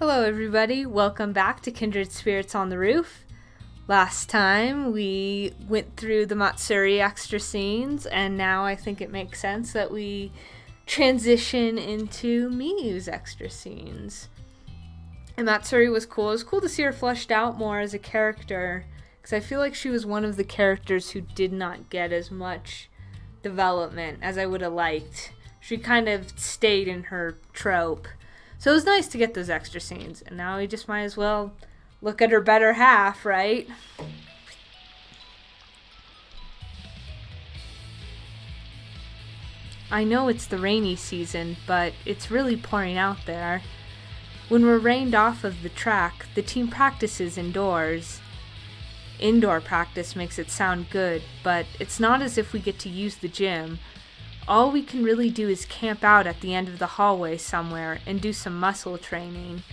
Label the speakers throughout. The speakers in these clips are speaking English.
Speaker 1: Hello everybody, welcome back to Kindred Spirits on the Roof. Last time we went through the Matsuri extra scenes, and now I think it makes sense that we transition into Miyu's extra scenes. And Matsuri was cool. It was cool to see her fleshed out more as a character, because I feel like she was one of the characters who did not get as much development as I would have liked. She kind of stayed in her trope. So it was nice to get those extra scenes, and now we just might as well look at her better half, right? I know it's the rainy season, but it's really pouring out there. When we're rained off of the track, the team practices indoors. Indoor practice makes it sound good, but it's not as if we get to use the gym. All we can really do is camp out at the end of the hallway somewhere and do some muscle training.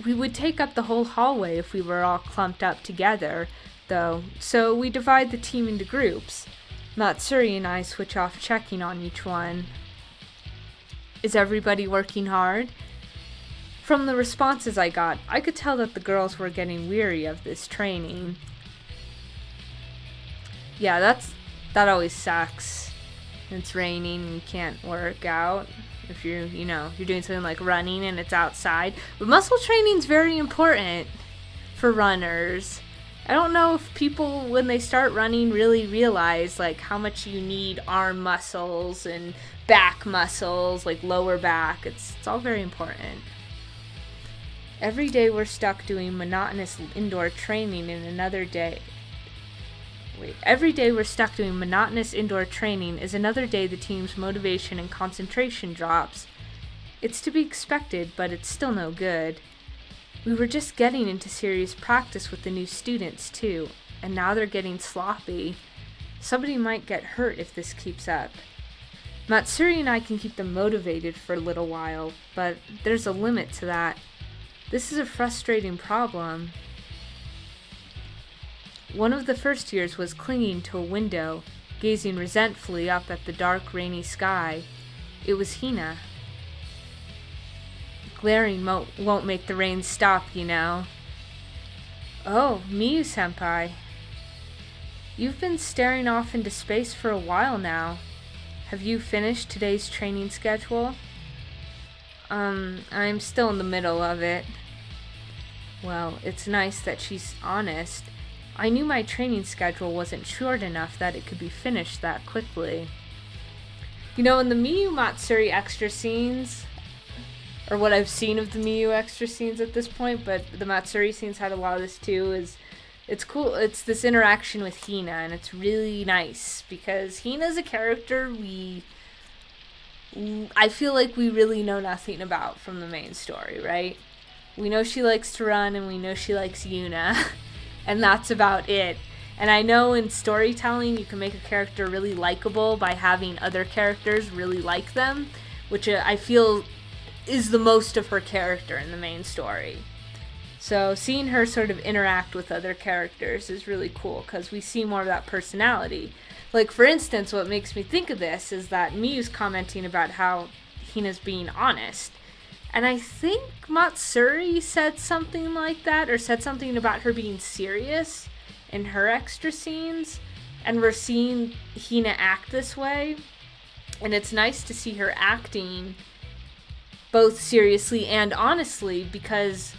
Speaker 1: We would take up the whole hallway if we were all clumped up together, though, so we divide the team into groups. Matsuri and I switch off checking on each one. Is everybody working hard? From the responses I got, I could tell that the girls were getting weary of this training. Yeah, that always sucks. It's raining and you can't work out if you're doing something like running and it's outside. But muscle training's very important for runners. I don't know if people, when they start running, really realize like how much you need arm muscles and back muscles, like lower back. It's all very important. Every day we're stuck doing monotonous indoor training, and every day we're stuck doing monotonous indoor training is another day the team's motivation and concentration drops. It's to be expected, but it's still no good. We were just getting into serious practice with the new students, too, and now they're getting sloppy. Somebody might get hurt if this keeps up. Matsuri and I can keep them motivated for a little while, but there's a limit to that. This is a frustrating problem. One of the first years was clinging to a window, gazing resentfully up at the dark, rainy sky. It was Hina. Glaring won't make the rain stop, you know. Oh, Miyu-senpai. You've been staring off into space for a while now. Have you finished today's training schedule? I'm still in the middle of it. Well, it's nice that she's honest. I knew my training schedule wasn't short enough that it could be finished that quickly. In the Miyu Matsuri extra scenes, or what I've seen of the Miyu extra scenes at this point, but the Matsuri scenes had a lot of this too, it's cool. It's this interaction with Hina, and it's really nice, because Hina's a character I feel like we really know nothing about from the main story, right? We know she likes to run, and we know she likes Yuna. And that's about it. And I know in storytelling you can make a character really likable by having other characters really like them, which I feel is the most of her character in the main story. So seeing her sort of interact with other characters is really cool because we see more of that personality. Like, for instance, what makes me think of this is that Miyu's commenting about how Hina's being honest. And I think Matsuri said something like that, or said something about her being serious in her extra scenes. And we're seeing Hina act this way. And it's nice to see her acting both seriously and honestly, because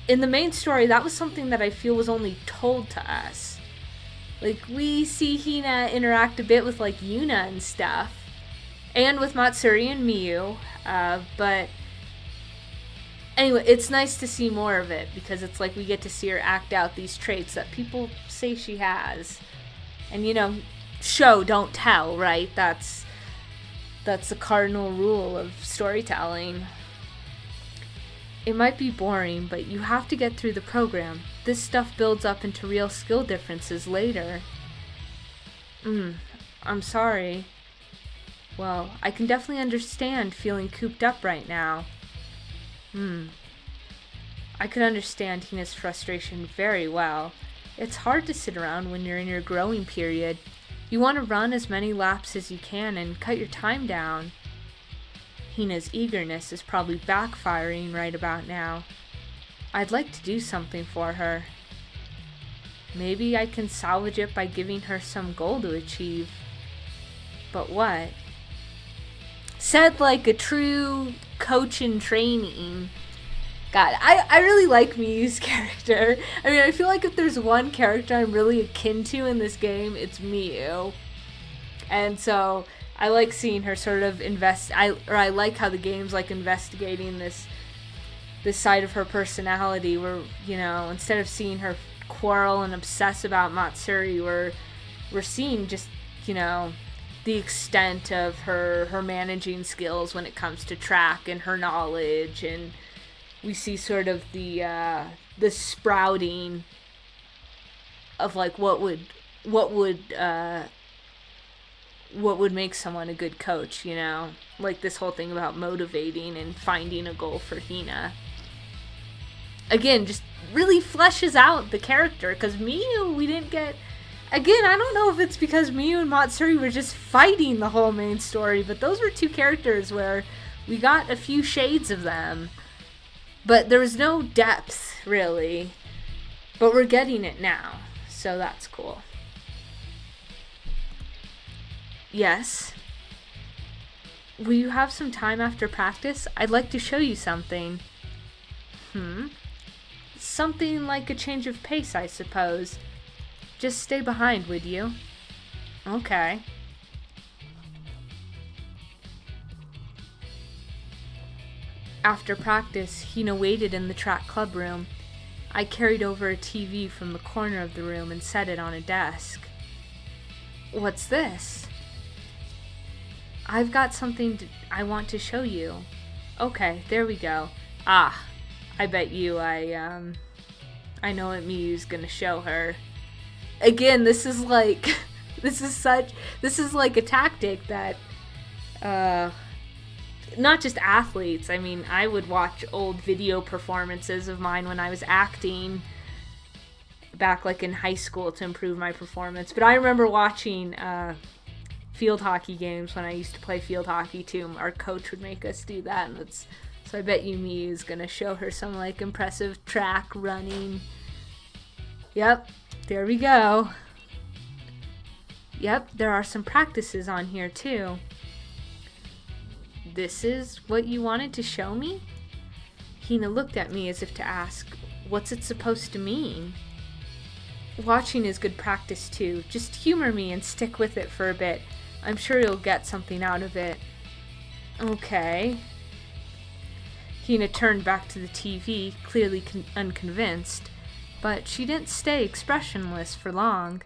Speaker 1: in the main story, that was something that I feel was only told to us. Like, we see Hina interact a bit with, like, Yuna and stuff. And with Matsuri and Miyu, but anyway, it's nice to see more of it because it's like we get to see her act out these traits that people say she has. And show, don't tell, right? That's the cardinal rule of storytelling. It might be boring, but you have to get through the program. This stuff builds up into real skill differences later. I'm sorry. Well, I can definitely understand feeling cooped up right now. I could understand Hina's frustration very well. It's hard to sit around when you're in your growing period. You want to run as many laps as you can and cut your time down. Hina's eagerness is probably backfiring right about now. I'd like to do something for her. Maybe I can salvage it by giving her some goal to achieve. But what? Said like a true coach in training. God, I really like Miyu's character. I mean, I feel like if there's one character I'm really akin to in this game, it's Miyu. And so I like seeing her sort of I like how the game's like investigating this side of her personality where, you know, instead of seeing her quarrel and obsess about Matsuri, we're seeing just, you know, the extent of her managing skills when it comes to track and her knowledge, and we see sort of the sprouting of like what would make someone a good coach, you know, like this whole thing about motivating and finding a goal for Hina. Again, just really fleshes out the character, because Miyu, we didn't get. Again, I don't know if it's because Miyu and Matsuri were just fighting the whole main story, but those were two characters where we got a few shades of them. But there was no depth, really. But we're getting it now, so that's cool. Yes? Will you have some time after practice? I'd like to show you something. Something like a change of pace, I suppose. Just stay behind, would you? Okay. After practice, Hina waited in the track club room. I carried over a TV from the corner of the room and set it on a desk. What's this? I've got something I want to show you. Okay, there we go. Ah, I bet you I know what Miyu's gonna show her. Again, this is like a tactic that not just athletes. I mean, I would watch old video performances of mine when I was acting back like in high school to improve my performance. But I remember watching field hockey games when I used to play field hockey too. Our coach would make us do that, and so I bet you Miyu's gonna show her some like impressive track running. Yep, there we go. Yep, there are some practices on here too. This is what you wanted to show me? Hina looked at me as if to ask, what's it supposed to mean? Watching is good practice too. Just humor me and stick with it for a bit. I'm sure you'll get something out of it. Okay. Hina turned back to the TV, clearly unconvinced, but she didn't stay expressionless for long.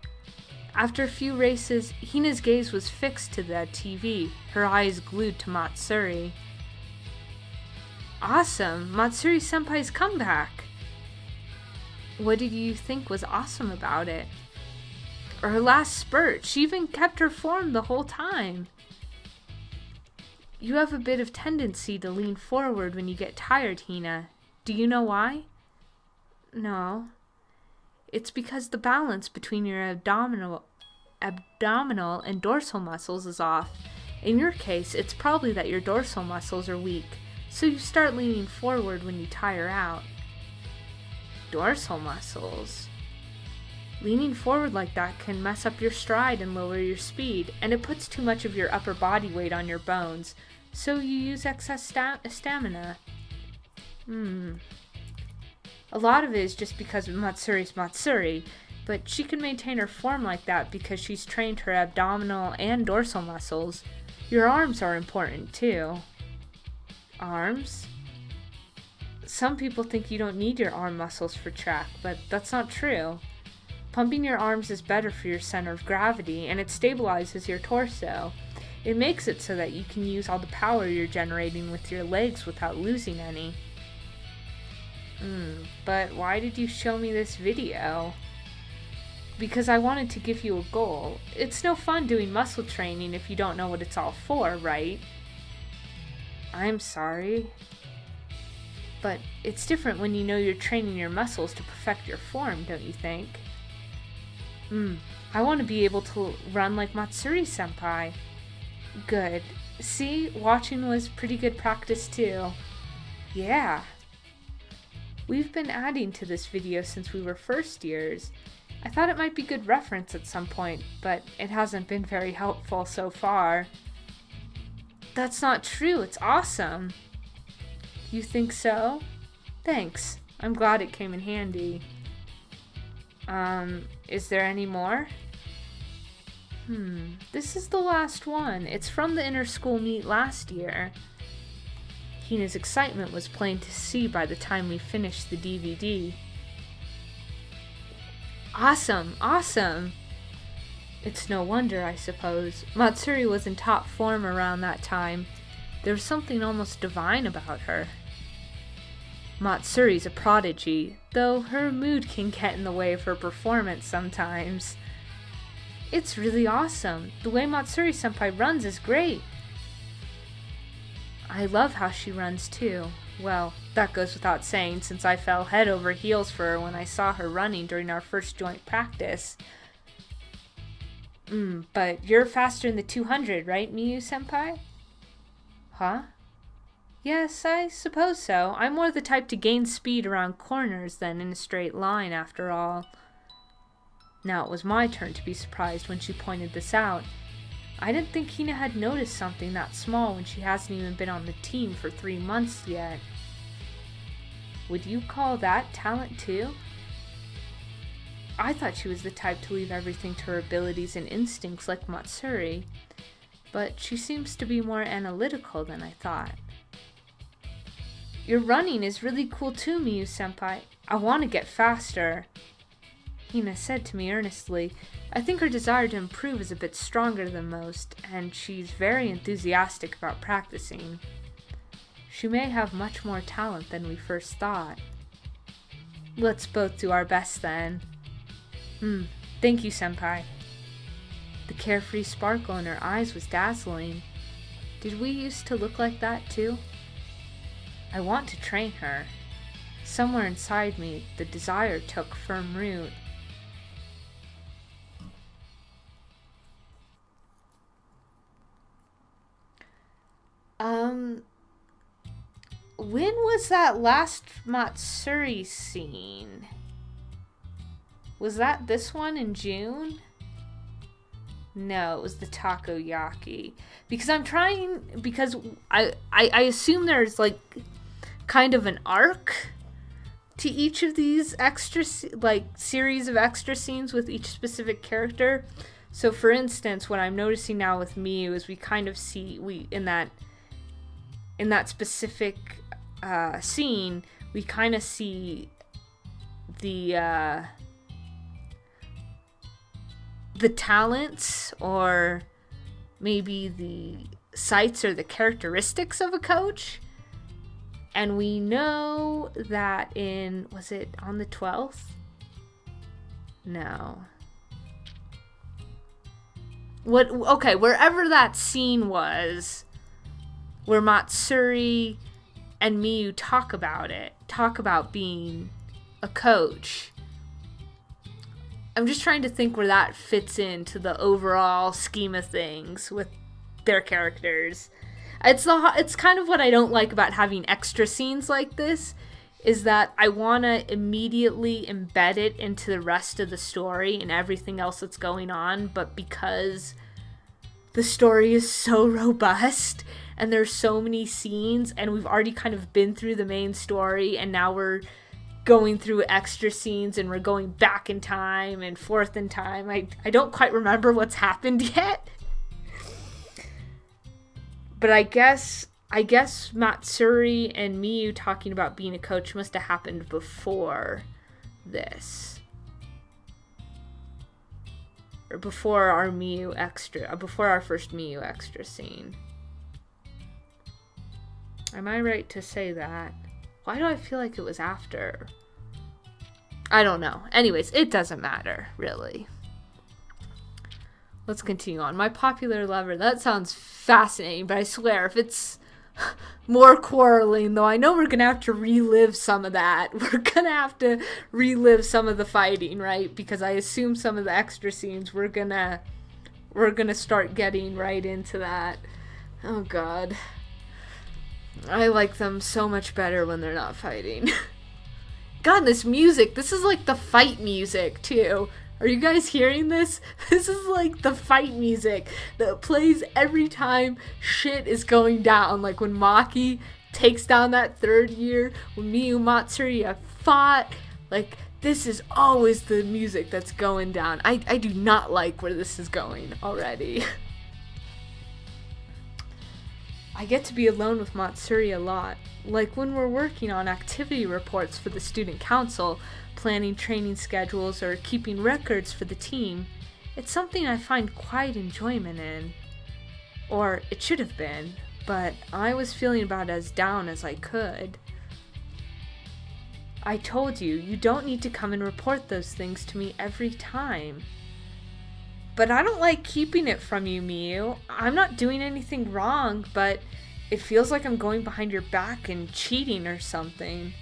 Speaker 1: After a few races, Hina's gaze was fixed to the TV, her eyes glued to Matsuri. Awesome! Matsuri-senpai's comeback! What did you think was awesome about it? Her last spurt, she even kept her form the whole time. You have a bit of tendency to lean forward when you get tired, Hina. Do you know why? No. It's because the balance between your abdominal and dorsal muscles is off. In your case, it's probably that your dorsal muscles are weak, so you start leaning forward when you tire out. Dorsal muscles? Leaning forward like that can mess up your stride and lower your speed, and it puts too much of your upper body weight on your bones, so you use excess stamina. A lot of it is just because Matsuri's Matsuri, but she can maintain her form like that because she's trained her abdominal and dorsal muscles. Your arms are important too. Arms? Some people think you don't need your arm muscles for track, but that's not true. Pumping your arms is better for your center of gravity, and it stabilizes your torso. It makes it so that you can use all the power you're generating with your legs without losing any. But why did you show me this video? Because I wanted to give you a goal. It's no fun doing muscle training if you don't know what it's all for, right? I'm sorry. But it's different when you know you're training your muscles to perfect your form, don't you think? I want to be able to run like Matsuri-senpai. Good. See, watching was pretty good practice too. Yeah. We've been adding to this video since we were first years. I thought it might be good reference at some point, but it hasn't been very helpful so far. That's not true, it's awesome. You think so? Thanks. I'm glad it came in handy. Is there any more? This is the last one. It's from the inter-school meet last year. Hina's excitement was plain to see by the time we finished the DVD. Awesome, awesome! It's no wonder, I suppose. Matsuri was in top form around that time. There was something almost divine about her. Matsuri's a prodigy, though her mood can get in the way of her performance sometimes. It's really awesome. The way Matsuri-senpai runs is great. I love how she runs too. Well, that goes without saying since I fell head over heels for her when I saw her running during our first joint practice. But you're faster in the 200, right, Miyu-senpai? Huh? Yes, I suppose so. I'm more the type to gain speed around corners than in a straight line, after all. Now it was my turn to be surprised when she pointed this out. I didn't think Hina had noticed something that small when she hasn't even been on the team for 3 months yet. Would you call that talent too? I thought she was the type to leave everything to her abilities and instincts like Matsuri, but she seems to be more analytical than I thought. Your running is really cool too, Miyu-senpai. I want to get faster. Hina said to me earnestly. I think her desire to improve is a bit stronger than most, and she's very enthusiastic about practicing. She may have much more talent than we first thought. Let's both do our best then. Thank you, senpai. The carefree sparkle in her eyes was dazzling. Did we used to look like that too? I want to train her. Somewhere inside me, the desire took firm root. When was that last Matsuri scene? Was that this one in June? No, it was the takoyaki. Because I assume there's like kind of an arc to each of these extra series of extra scenes with each specific character. So for instance, what I'm noticing now with Miyu is we kind of see in that specific scene, we kind of see the talents or maybe the sights or the characteristics of a coach. And we know that was it on the 12th? No. Wherever that scene was, where Matsuri and Miyu talk about being a coach. I'm just trying to think where that fits into the overall scheme of things with their characters. It's kind of what I don't like about having extra scenes like this, is that I want to immediately embed it into the rest of the story and everything else that's going on, but because the story is so robust and there's so many scenes and we've already kind of been through the main story and now we're going through extra scenes and we're going back in time and forth in time. I don't quite remember what's happened yet. But I guess Matsuri and Miyu talking about being a coach must have happened before this. Or before our first Miyu extra scene. Am I right to say that? Why do I feel like it was after? I don't know. Anyways, it doesn't matter, really. Let's continue on. My popular lover. That sounds fascinating, but I swear, if it's more quarreling, though, I know we're going to have to relive some of that. We're going to have to relive some of the fighting, right? Because I assume some of the extra scenes, we're going to start getting right into that. Oh god. I like them so much better when they're not fighting. God, this music, this is like the fight music, too. Are you guys hearing this? This is like the fight music that plays every time shit is going down. Like when Maki takes down that third year, when Miyu Matsuri have fought. Like, this is always the music that's going down. I do not like where this is going already. I get to be alone with Matsuri a lot. Like when we're working on activity reports for the student council, planning training schedules, or keeping records for the team. It's something I find quite enjoyment in. Or it should have been, but I was feeling about as down as I could. I told you, you don't need to come and report those things to me every time. But I don't like keeping it from you, Miyu. I'm not doing anything wrong, but it feels like I'm going behind your back and cheating or something.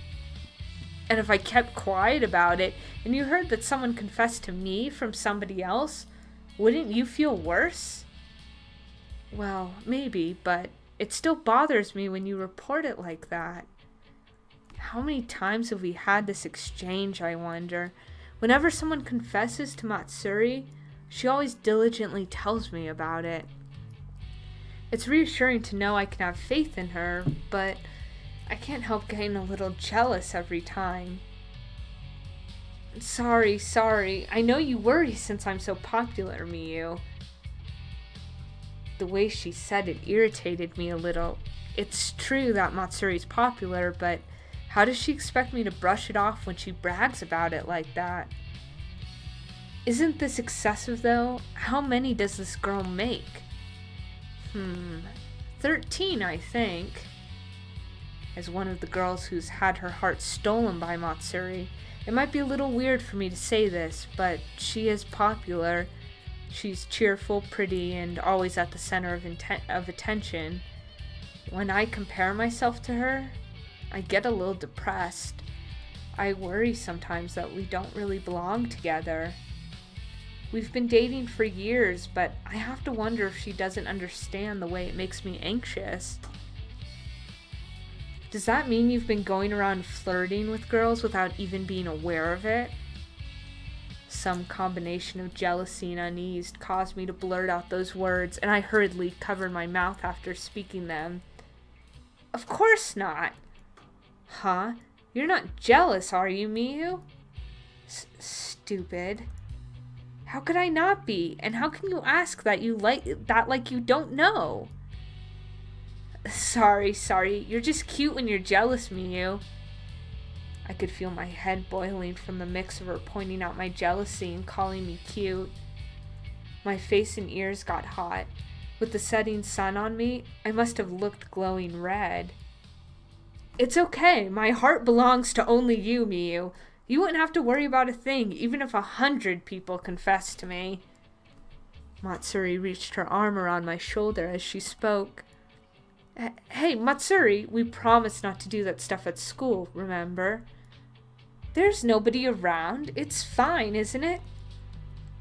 Speaker 1: And if I kept quiet about it, and you heard that someone confessed to me from somebody else, wouldn't you feel worse? Well, maybe, but it still bothers me when you report it like that. How many times have we had this exchange, I wonder? Whenever someone confesses to Matsuri, she always diligently tells me about it. It's reassuring to know I can have faith in her, but I can't help getting a little jealous every time. Sorry. I know you worry since I'm so popular, Miyu. The way she said it irritated me a little. It's true that Matsuri's popular, but how does she expect me to brush it off when she brags about it like that? Isn't this excessive, though? How many does this girl make? 13, I think. As one of the girls who's had her heart stolen by Matsuri, it might be a little weird for me to say this, but she is popular. She's cheerful, pretty, and always at the center of attention. When I compare myself to her, I get a little depressed. I worry sometimes that we don't really belong together. We've been dating for years, but I have to wonder if she doesn't understand the way it makes me anxious. Does that mean you've been going around flirting with girls without even being aware of it? Some combination of jealousy and unease caused me to blurt out those words, and I hurriedly covered my mouth after speaking them. Of course not. Huh? You're not jealous, are you, Miyu? Stupid. How could I not be? And how can you ask that like you don't know? Sorry. You're just cute when you're jealous, Miyu. I could feel my head boiling from the mix of her pointing out my jealousy and calling me cute. My face and ears got hot. With the setting sun on me, I must have looked glowing red. It's okay. My heart belongs to only you, Miyu. You wouldn't have to worry about a thing, even if 100 people confessed to me. Matsuri reached her arm around my shoulder as she spoke. Hey, Matsuri, we promised not to do that stuff at school, remember? There's nobody around. It's fine, isn't it?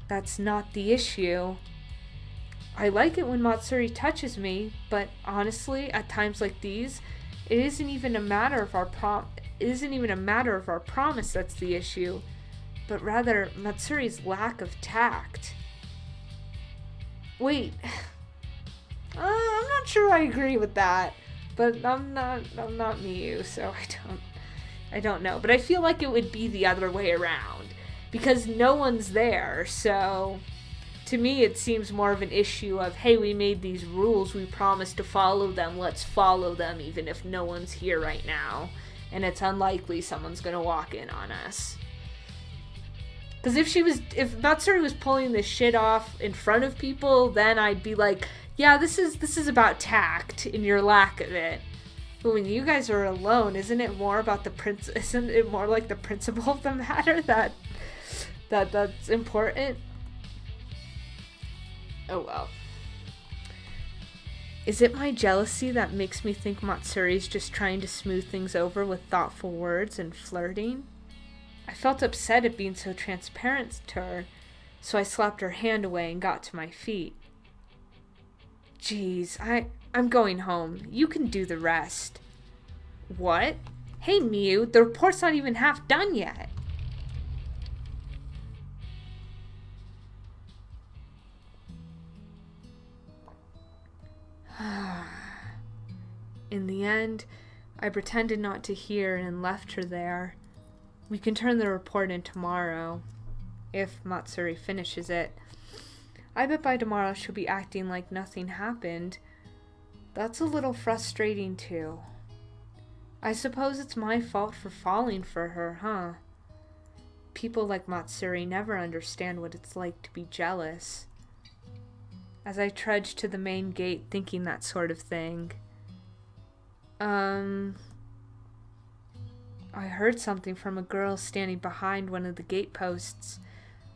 Speaker 1: That's not the issue. I like it when Matsuri touches me, but honestly, at times like these, it isn't even a matter of our promise that's the issue, but rather Matsuri's lack of tact. Wait, I'm not sure I agree with that, but I'm not Miyu, so I don't know. But I feel like it would be the other way around, because no one's there, so to me it seems more of an issue of, hey, we made these rules, we promised to follow them, let's follow them even if no one's here right now. And it's unlikely someone's gonna walk in on us. Because if Matsuri was pulling this shit off in front of people, then I'd be like, yeah, this is about tact and your lack of it. But when you guys are alone, isn't it more like the principle of the matter that's important? Oh well. Is it my jealousy that makes me think Matsuri's just trying to smooth things over with thoughtful words and flirting? I felt upset at being so transparent to her, so I slapped her hand away and got to my feet. Geez, I I'm going home. You can do the rest. What? Hey, Miyu, the report's not even half done yet. In the end, I pretended not to hear and left her there. We can turn the report in tomorrow, if Matsuri finishes it. I bet by tomorrow she'll be acting like nothing happened. That's a little frustrating too. I suppose it's my fault for falling for her, huh? People like Matsuri never understand what it's like to be jealous. As I trudged to the main gate thinking that sort of thing, I heard something from a girl standing behind one of the gate posts.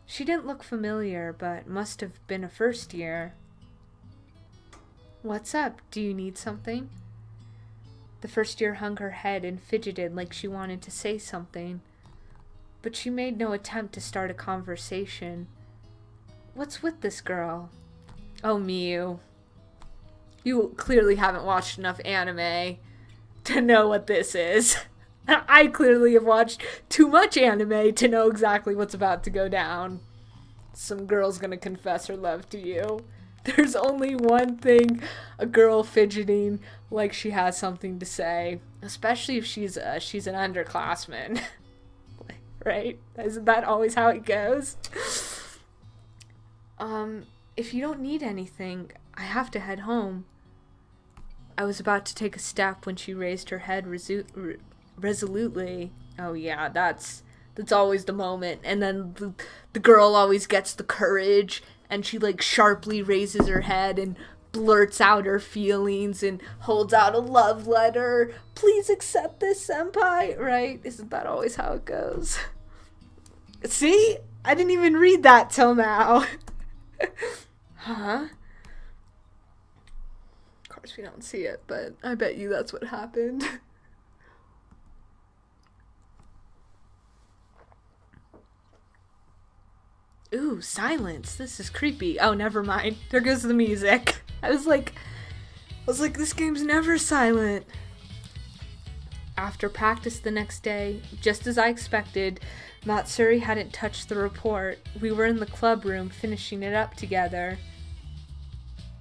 Speaker 1: She didn't look familiar, but must have been a first year. What's up? Do you need something? The first year hung her head and fidgeted like she wanted to say something, but she made no attempt to start a conversation. What's with this girl? Oh, Miyu. You clearly haven't watched enough anime to know what this is. I clearly have watched too much anime to know exactly what's about to go down. Some girl's gonna confess her love to you. There's only one thing, a girl fidgeting like she has something to say, especially if she's an underclassman. Right? Isn't that always how it goes? If you don't need anything, I have to head home. I was about to take a step when she raised her head resolutely. Oh yeah, that's always the moment. And then the girl always gets the courage, and she like sharply raises her head and blurts out her feelings and holds out a love letter. Please accept this, senpai. Right? Isn't that always how it goes? See? I didn't even read that till now. Huh? Of course we don't see it, but I bet you that's what happened. Ooh, silence. This is creepy. Oh, never mind. There goes the music. I was like, this game's never silent. After practice the next day, just as I expected, Matsuri hadn't touched the report. We were in the club room finishing it up together.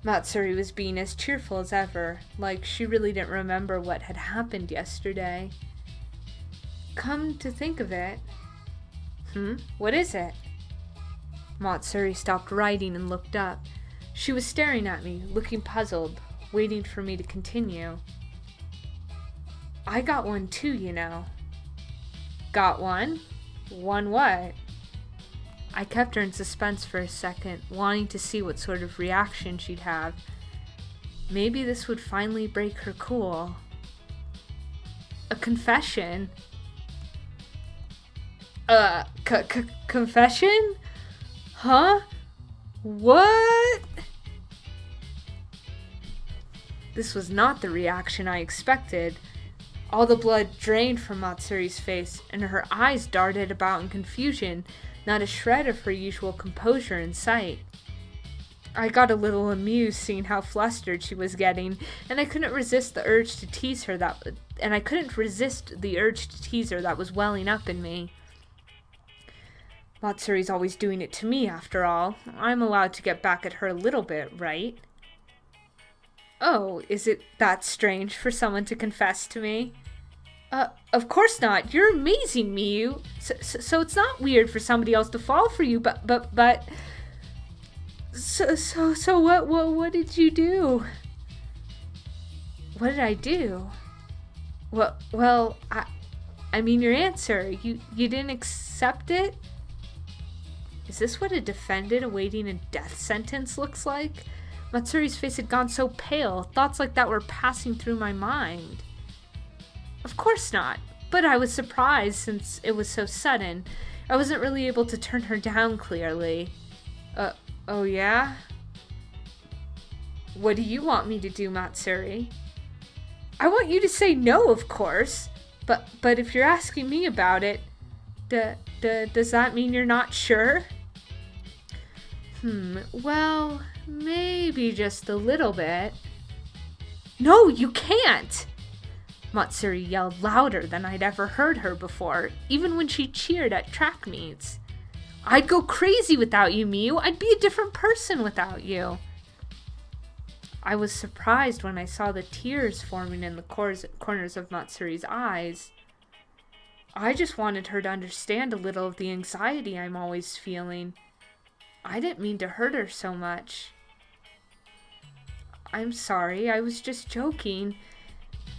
Speaker 1: Matsuri was being as cheerful as ever, like she really didn't remember what had happened yesterday. Come to think of it. What is it? Matsuri stopped writing and looked up. She was staring at me, looking puzzled, waiting for me to continue. I got one too, you know. Got one? One what? I kept her in suspense for a second, wanting to see what sort of reaction she'd have. Maybe this would finally break her cool. A confession? Confession? Huh? What? This was not the reaction I expected. All the blood drained from Matsuri's face, and her eyes darted about in confusion, not a shred of her usual composure in sight. I got a little amused seeing how flustered she was getting, and I couldn't resist the urge to tease her that was welling up in me. Matsuri's always doing it to me, after all. I'm allowed to get back at her a little bit, right? Oh, is it that strange for someone to confess to me? Of course not. You're amazing, Miyu. So it's not weird for somebody else to fall for you, but... So what did you do? What did I do? Well, I mean your answer. You didn't accept it? Is this what a defendant awaiting a death sentence looks like? Matsuri's face had gone so pale, thoughts like that were passing through my mind. Of course not, but I was surprised since it was so sudden. I wasn't really able to turn her down clearly. Oh yeah? What do you want me to do, Matsuri? I want you to say no, of course. But if you're asking me about it, does that mean you're not sure? Well, maybe just a little bit. No, you can't! Matsuri yelled louder than I'd ever heard her before, even when she cheered at track meets. I'd go crazy without you, Miyu. I'd be a different person without you. I was surprised when I saw the tears forming in the corners of Matsuri's eyes. I just wanted her to understand a little of the anxiety I'm always feeling. I didn't mean to hurt her so much. I'm sorry, I was just joking.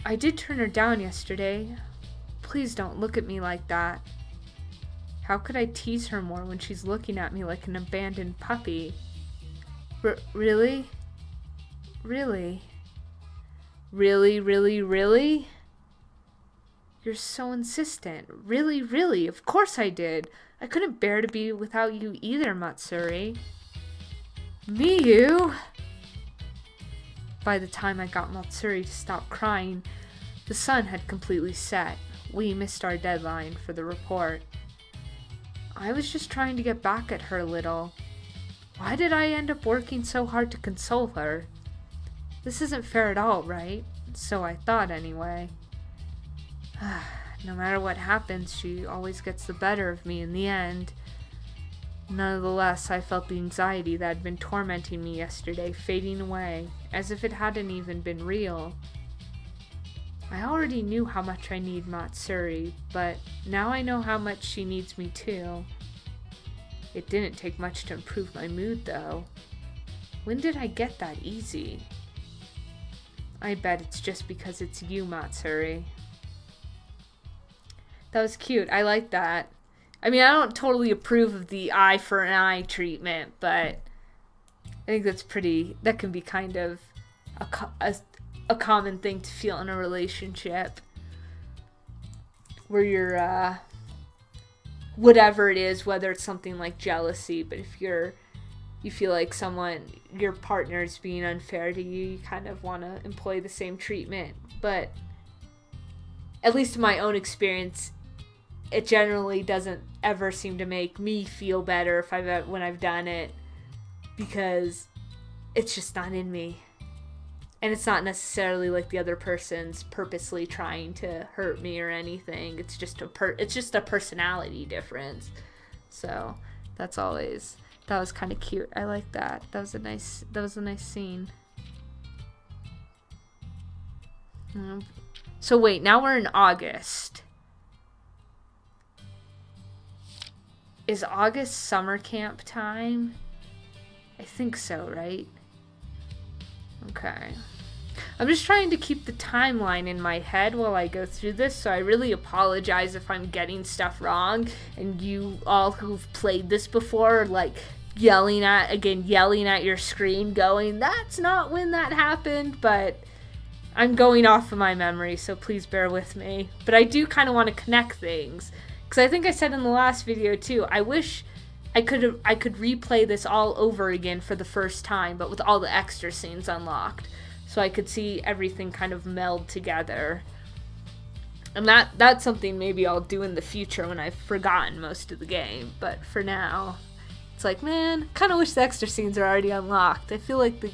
Speaker 1: I did turn her down yesterday. Please don't look at me like that. How could I tease her more when she's looking at me like an abandoned puppy? Really? Really? Really? You're so insistent. Really? Of course I did. I couldn't bear to be without you either, Matsuri. Miyu! By the time I got Matsuri to stop crying, the sun had completely set. We missed our deadline for the report. I was just trying to get back at her a little. Why did I end up working so hard to console her? This isn't fair at all, right? So I thought anyway. No matter what happens, she always gets the better of me in the end. Nonetheless, I felt the anxiety that had been tormenting me yesterday fading away, as if it hadn't even been real. I already knew how much I need Matsuri, but now I know how much she needs me too. It didn't take much to improve my mood, though. When did I get that easy? I bet it's just because it's you, Matsuri. That was cute. I like that. I mean, I don't totally approve of the eye for an eye treatment, but I think that can be kind of a common thing to feel in a relationship. Where you're, whatever it is, whether it's something like jealousy, but if you feel like your partner's being unfair to you, you kind of want to employ the same treatment. But at least in my own experience, it generally doesn't ever seem to make me feel better when I've done it, because it's just not in me. And it's not necessarily like the other person's purposely trying to hurt me or anything. It's just a personality difference. So that was kind of cute. I like that. That was a nice scene. So wait, now we're in August. Is August summer camp time? I think so, right? Okay. I'm just trying to keep the timeline in my head while I go through this, so I really apologize if I'm getting stuff wrong, and you all who've played this before are like yelling at your screen going, that's not when that happened, but I'm going off of my memory, so please bear with me. But I do kind of want to connect things. Because I think I said in the last video too, I wish I could replay this all over again for the first time, but with all the extra scenes unlocked, so I could see everything kind of meld together. And that's something maybe I'll do in the future when I've forgotten most of the game. But for now, it's like, man, kind of wish the extra scenes are already unlocked. I feel like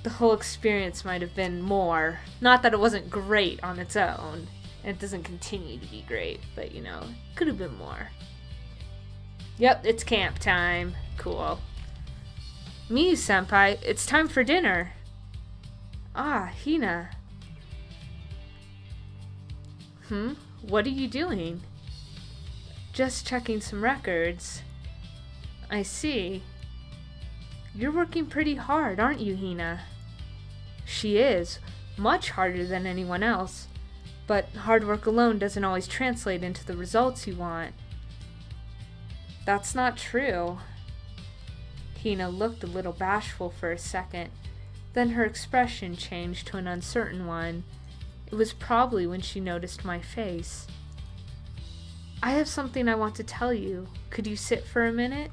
Speaker 1: the whole experience might have been more. Not that it wasn't great on its own. And it doesn't continue to be great, but could have been more. Yep, it's camp time. Cool. Miyu-senpai, it's time for dinner. Ah, Hina. What are you doing? Just checking some records. I see. You're working pretty hard, aren't you, Hina? She is. Much harder than anyone else. But hard work alone doesn't always translate into the results you want. That's not true. Hina looked a little bashful for a second. Then her expression changed to an uncertain one. It was probably when she noticed my face. I have something I want to tell you. Could you sit for a minute?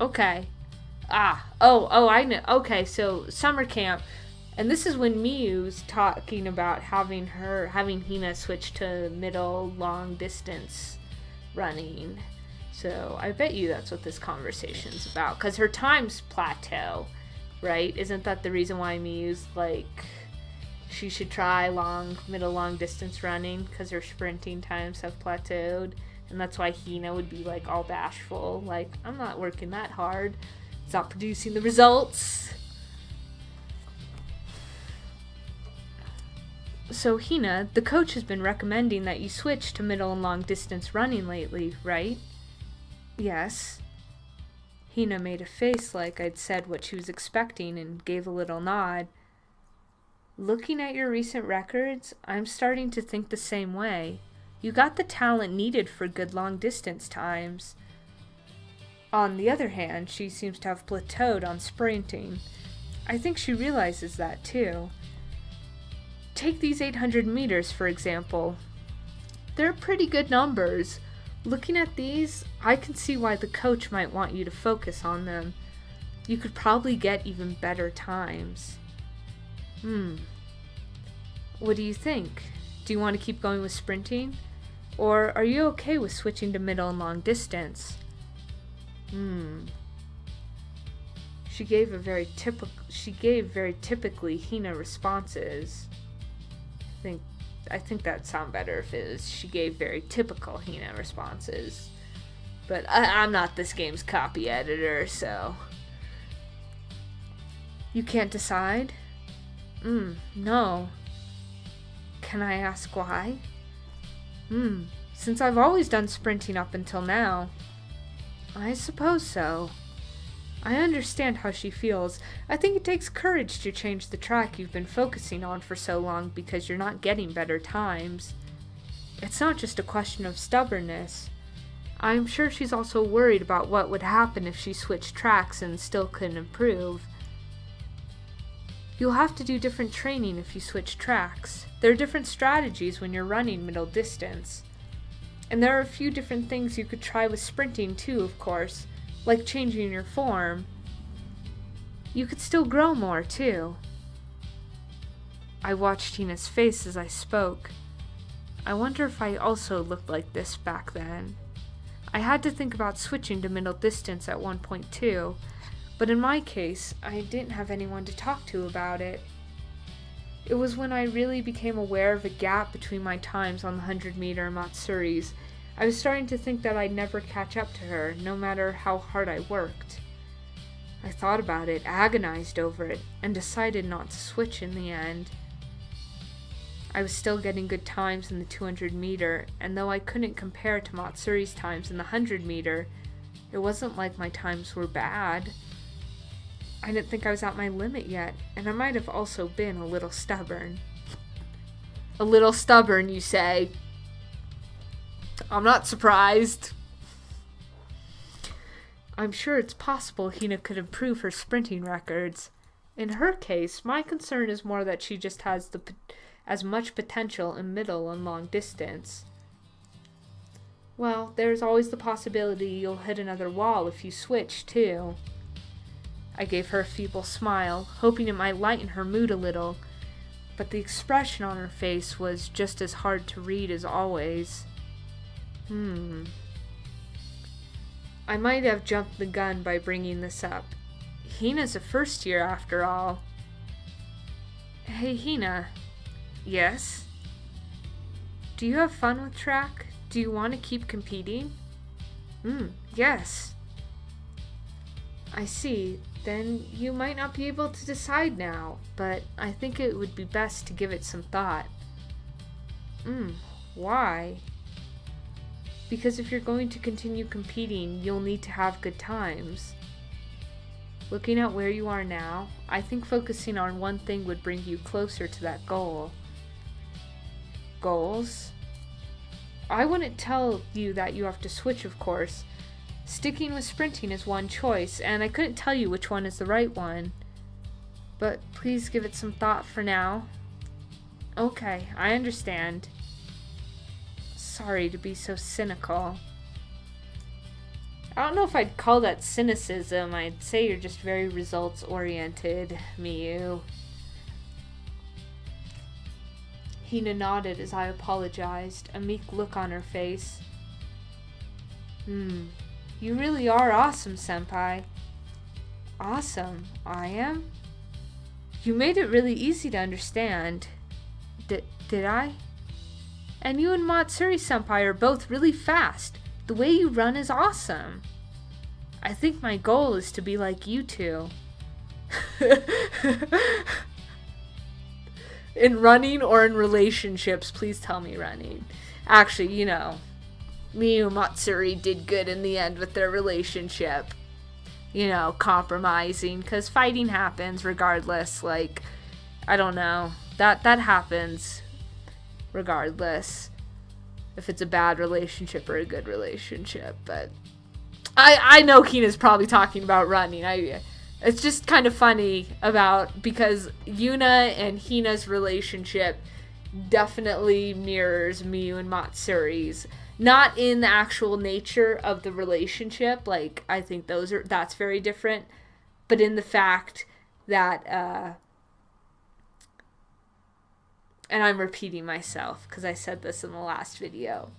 Speaker 1: Okay. I know. Okay, so summer camp. And this is when Miyu's talking about having Hina switch to middle long distance running. So I bet you that's what this conversation's about, because her times plateau, right? Isn't that the reason why Miyu's like, she should try long distance running, because her sprinting times have plateaued? And that's why Hina would be like all bashful, like, I'm not working that hard, it's not producing the results. So Hina, the coach has been recommending that you switch to middle and long distance running lately, right? Yes. Hina made a face like I'd said what she was expecting and gave a little nod. Looking at your recent records, I'm starting to think the same way. You got the talent needed for good long distance times. On the other hand, she seems to have plateaued on sprinting. I think she realizes that too. Take these 800 meters, for example. They're pretty good numbers. Looking at these, I can see why the coach might want you to focus on them. You could probably get even better times. What do you think? Do you want to keep going with sprinting? Or are you okay with switching to middle and long distance? She gave very typically Hina responses. I think that'd sound better if it was she gave very typical Hina responses. But I'm not this game's copy editor, so... You can't decide? No. Can I ask why? Since I've always done sprinting up until now. I suppose so. I understand how she feels. I think it takes courage to change the track you've been focusing on for so long because you're not getting better times. It's not just a question of stubbornness. I'm sure she's also worried about what would happen if she switched tracks and still couldn't improve. You'll have to do different training if you switch tracks. There are different strategies when you're running middle distance. And there are a few different things you could try with sprinting too, of course. Like changing your form. You could still grow more, too. I watched Hina's face as I spoke. I wonder if I also looked like this back then. I had to think about switching to middle distance at one point, too. But in my case, I didn't have anyone to talk to about it. It was when I really became aware of a gap between my times on the 100-meter Matsuris. I was starting to think that I'd never catch up to her, no matter how hard I worked. I thought about it, agonized over it, and decided not to switch in the end. I was still getting good times in the 200-meter, and though I couldn't compare to Matsuri's times in the 100-meter, it wasn't like my times were bad. I didn't think I was at my limit yet, and I might have also been a little stubborn. A little stubborn, you say? I'm not surprised. I'm sure it's possible Hina could improve her sprinting records. In her case, my concern is more that she just has as much potential in middle and long distance. Well, there's always the possibility you'll hit another wall if you switch, too. I gave her a feeble smile, hoping it might lighten her mood a little, but the expression on her face was just as hard to read as always. I might have jumped the gun by bringing this up. Hina's a first year after all. Hey, Hina. Yes? Do you have fun with track? Do you want to keep competing? Yes. I see. Then you might not be able to decide now, but I think it would be best to give it some thought. Why? Because if you're going to continue competing, you'll need to have good times. Looking at where you are now, I think focusing on one thing would bring you closer to that goal. Goals? I wouldn't tell you that you have to switch, of course. Sticking with sprinting is one choice, and I couldn't tell you which one is the right one. But please give it some thought for now. Okay, I understand. Sorry to be so cynical. I don't know if I'd call that cynicism. I'd say you're just very results-oriented, Miyu. Hina nodded as I apologized, a meek look on her face. You really are awesome, Senpai. Awesome. I am? You made it really easy to understand. Did I? And you and Matsuri-senpai are both really fast. The way you run is awesome. I think my goal is to be like you two. In running or in relationships, please tell me running. Actually, Miyu and Matsuri did good in the end with their relationship. Compromising, because fighting happens regardless. Like, I don't know. That happens regardless if it's a bad relationship or a good relationship. But I know Hina's probably talking about running. It's just kind of funny because Yuna and Hina's relationship definitely mirrors Miyu and Matsuri's. Not in the actual nature of the relationship, like, I think that's very different, but in the fact that, and I'm repeating myself because I said this in the last video,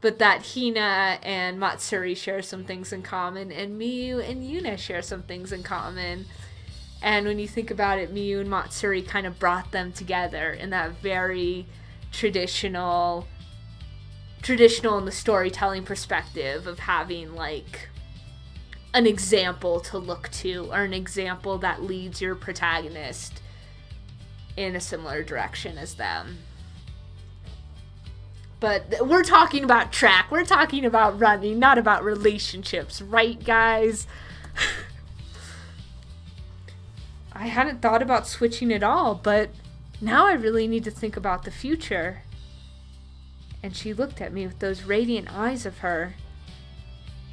Speaker 1: but that Hina and Matsuri share some things in common, and Miyu and Yuna share some things in common. And when you think about it, Miyu and Matsuri kind of brought them together in that very traditional in the storytelling perspective of having, like, an example to look to, or an example that leads your protagonist in a similar direction as them. But we're talking about track. We're talking about running, not about relationships, right, guys? I hadn't thought about switching at all, but now I really need to think about the future. And she looked at me with those radiant eyes of her.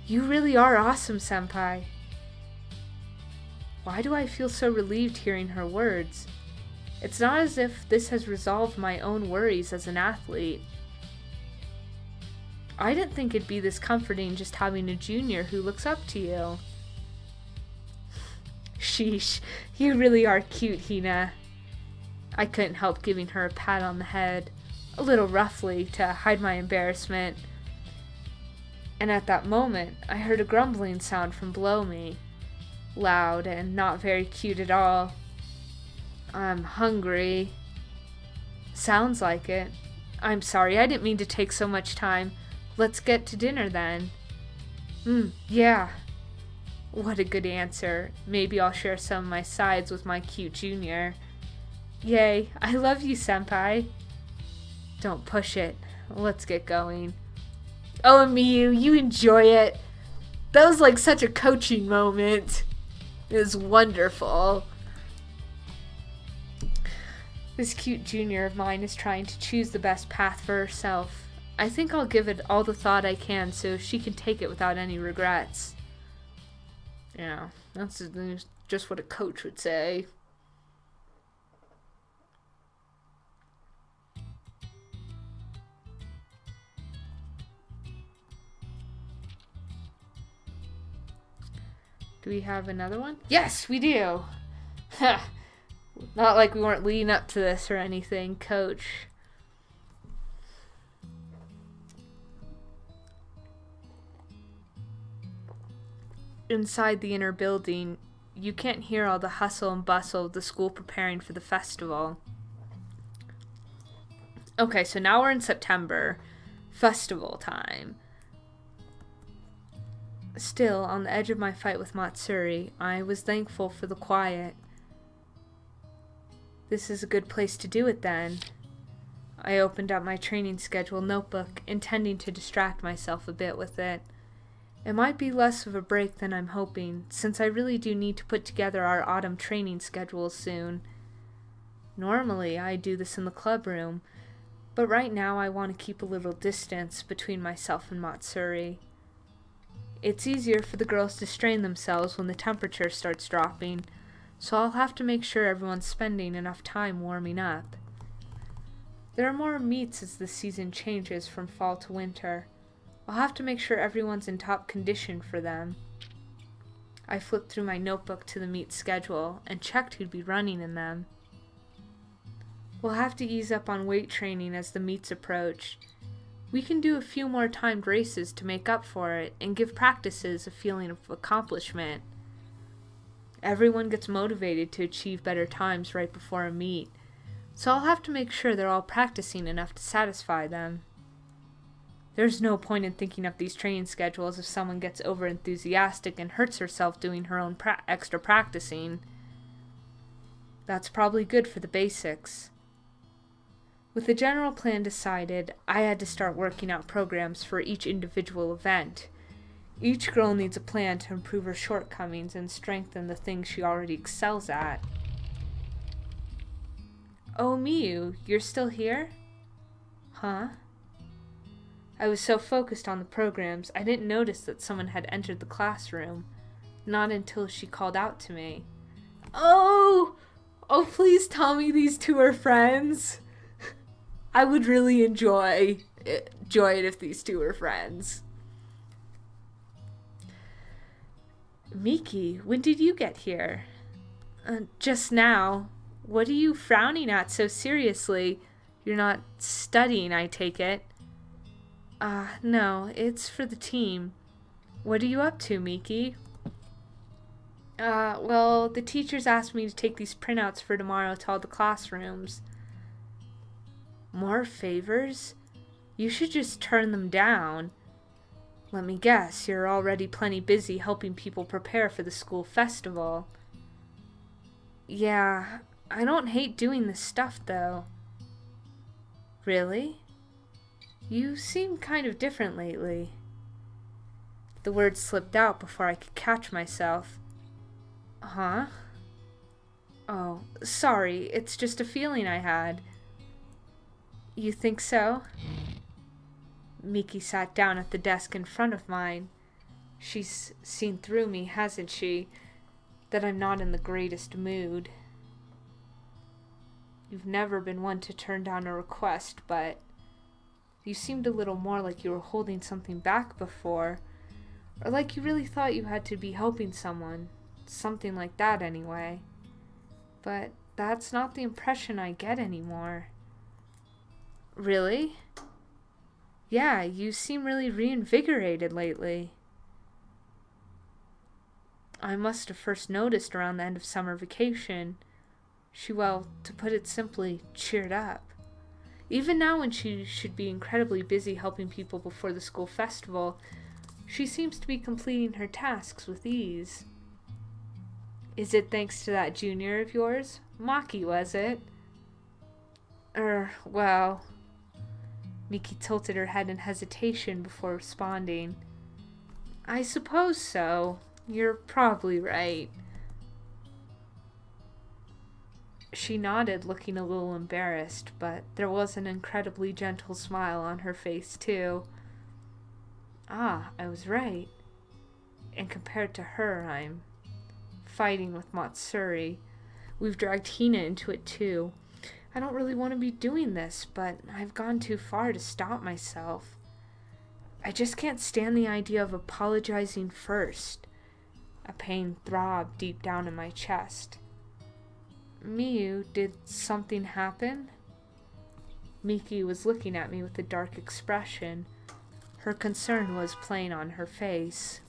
Speaker 1: You really are awesome, senpai. Why do I feel so relieved hearing her words? It's not as if this has resolved my own worries as an athlete. I didn't think it'd be this comforting just having a junior who looks up to you. Sheesh, you really are cute, Hina. I couldn't help giving her a pat on the head, a little roughly to hide my embarrassment. And at that moment, I heard a grumbling sound from below me, loud and not very cute at all. I'm hungry. Sounds like it. I'm sorry, I didn't mean to take so much time. Let's get to dinner then. Yeah. What a good answer. Maybe I'll share some of my sides with my cute junior. Yay, I love you, senpai. Don't push it. Let's get going. Oh, Miyu, you enjoy it. That was like such a coaching moment. It was wonderful. This cute junior of mine is trying to choose the best path for herself. I think I'll give it all the thought I can so she can take it without any regrets. Yeah, that's just what a coach would say. Do we have another one? Yes, we do. Not like we weren't leading up to this or anything, coach. Inside the inner building, you can't hear all the hustle and bustle of the school preparing for the festival. Okay, so now we're in September. Festival time. Still, on the edge of my fight with Matsuri, I was thankful for the quiet. This is a good place to do it then. I opened up my training schedule notebook, intending to distract myself a bit with it. It might be less of a break than I'm hoping, since I really do need to put together our autumn training schedule soon. Normally, I do this in the club room, but right now I want to keep a little distance between myself and Matsuri. It's easier for the girls to strain themselves when the temperature starts dropping, so I'll have to make sure everyone's spending enough time warming up. There are more meets as the season changes from fall to winter. I'll have to make sure everyone's in top condition for them. I flipped through my notebook to the meet schedule and checked who'd be running in them. We'll have to ease up on weight training as the meets approach. We can do a few more timed races to make up for it and give practices a feeling of accomplishment. Everyone gets motivated to achieve better times right before a meet, so I'll have to make sure they're all practicing enough to satisfy them. There's no point in thinking up these training schedules if someone gets over-enthusiastic and hurts herself doing her own extra practicing. That's probably good for the basics. With the general plan decided, I had to start working out programs for each individual event. Each girl needs a plan to improve her shortcomings and strengthen the things she already excels at. Oh, Miyu, you're still here? Huh? I was so focused on the programs, I didn't notice that someone had entered the classroom. Not until she called out to me. Oh, please tell me these two are friends. I would really enjoy it if these two were friends. Miki, when did you get here? Just now. What are you frowning at so seriously? You're not studying, I take it. No, it's for the team. What are you up to, Miki? Well, the teachers asked me to take these printouts for tomorrow to all the classrooms. More favors? You should just turn them down. Let me guess, you're already plenty busy helping people prepare for the school festival. Yeah, I don't hate doing this stuff, though. Really? You seem kind of different lately. The words slipped out before I could catch myself. Huh? Oh, sorry, it's just a feeling I had. You think so? Miki sat down at the desk in front of mine. She's seen through me, hasn't she? That I'm not in the greatest mood. You've never been one to turn down a request, but you seemed a little more like you were holding something back before, or like you really thought you had to be helping someone. Something like that, anyway. But that's not the impression I get anymore. Really? Yeah, you seem really reinvigorated lately. I must have first noticed around the end of summer vacation. She, well, to put it simply, cheered up. Even now when she should be incredibly busy helping people before the school festival, she seems to be completing her tasks with ease. Is it thanks to that junior of yours? Maki, was it? Well... Miki tilted her head in hesitation before responding. I suppose so. You're probably right. She nodded, looking a little embarrassed, but there was an incredibly gentle smile on her face, too. I was right. And compared to her, I'm fighting with Matsuri. We've dragged Hina into it, too. I don't really want to be doing this, but I've gone too far to stop myself. I just can't stand the idea of apologizing first. A pain throbbed deep down in my chest. Miyu, did something happen? Miki was looking at me with a dark expression. Her concern was plain on her face.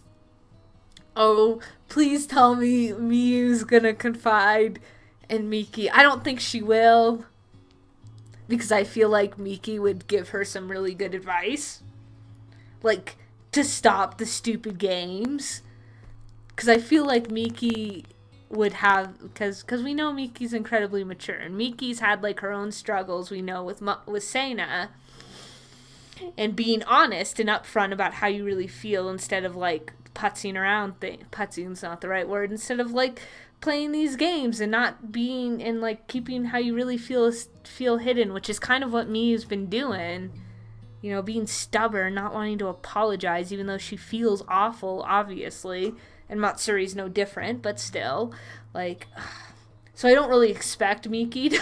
Speaker 1: Oh, please tell me Miyu's gonna confide in Miki. I don't think she will. Because I feel like Miki would give her some really good advice. Like, to stop the stupid games. Because I feel like Miki would have... Because we know Miki's incredibly mature. And Miki's had, like, her own struggles, we know, with Seina. And being honest and upfront about how you really feel instead of, like, putzing around. Putzing's not the right word. Instead of, like... playing these games and not being and like keeping how you really feel hidden, which is kind of what Miyu's been doing. You know, being stubborn, not wanting to apologize even though she feels awful, obviously. And Matsuri's no different, but still, like, so I don't really expect Miki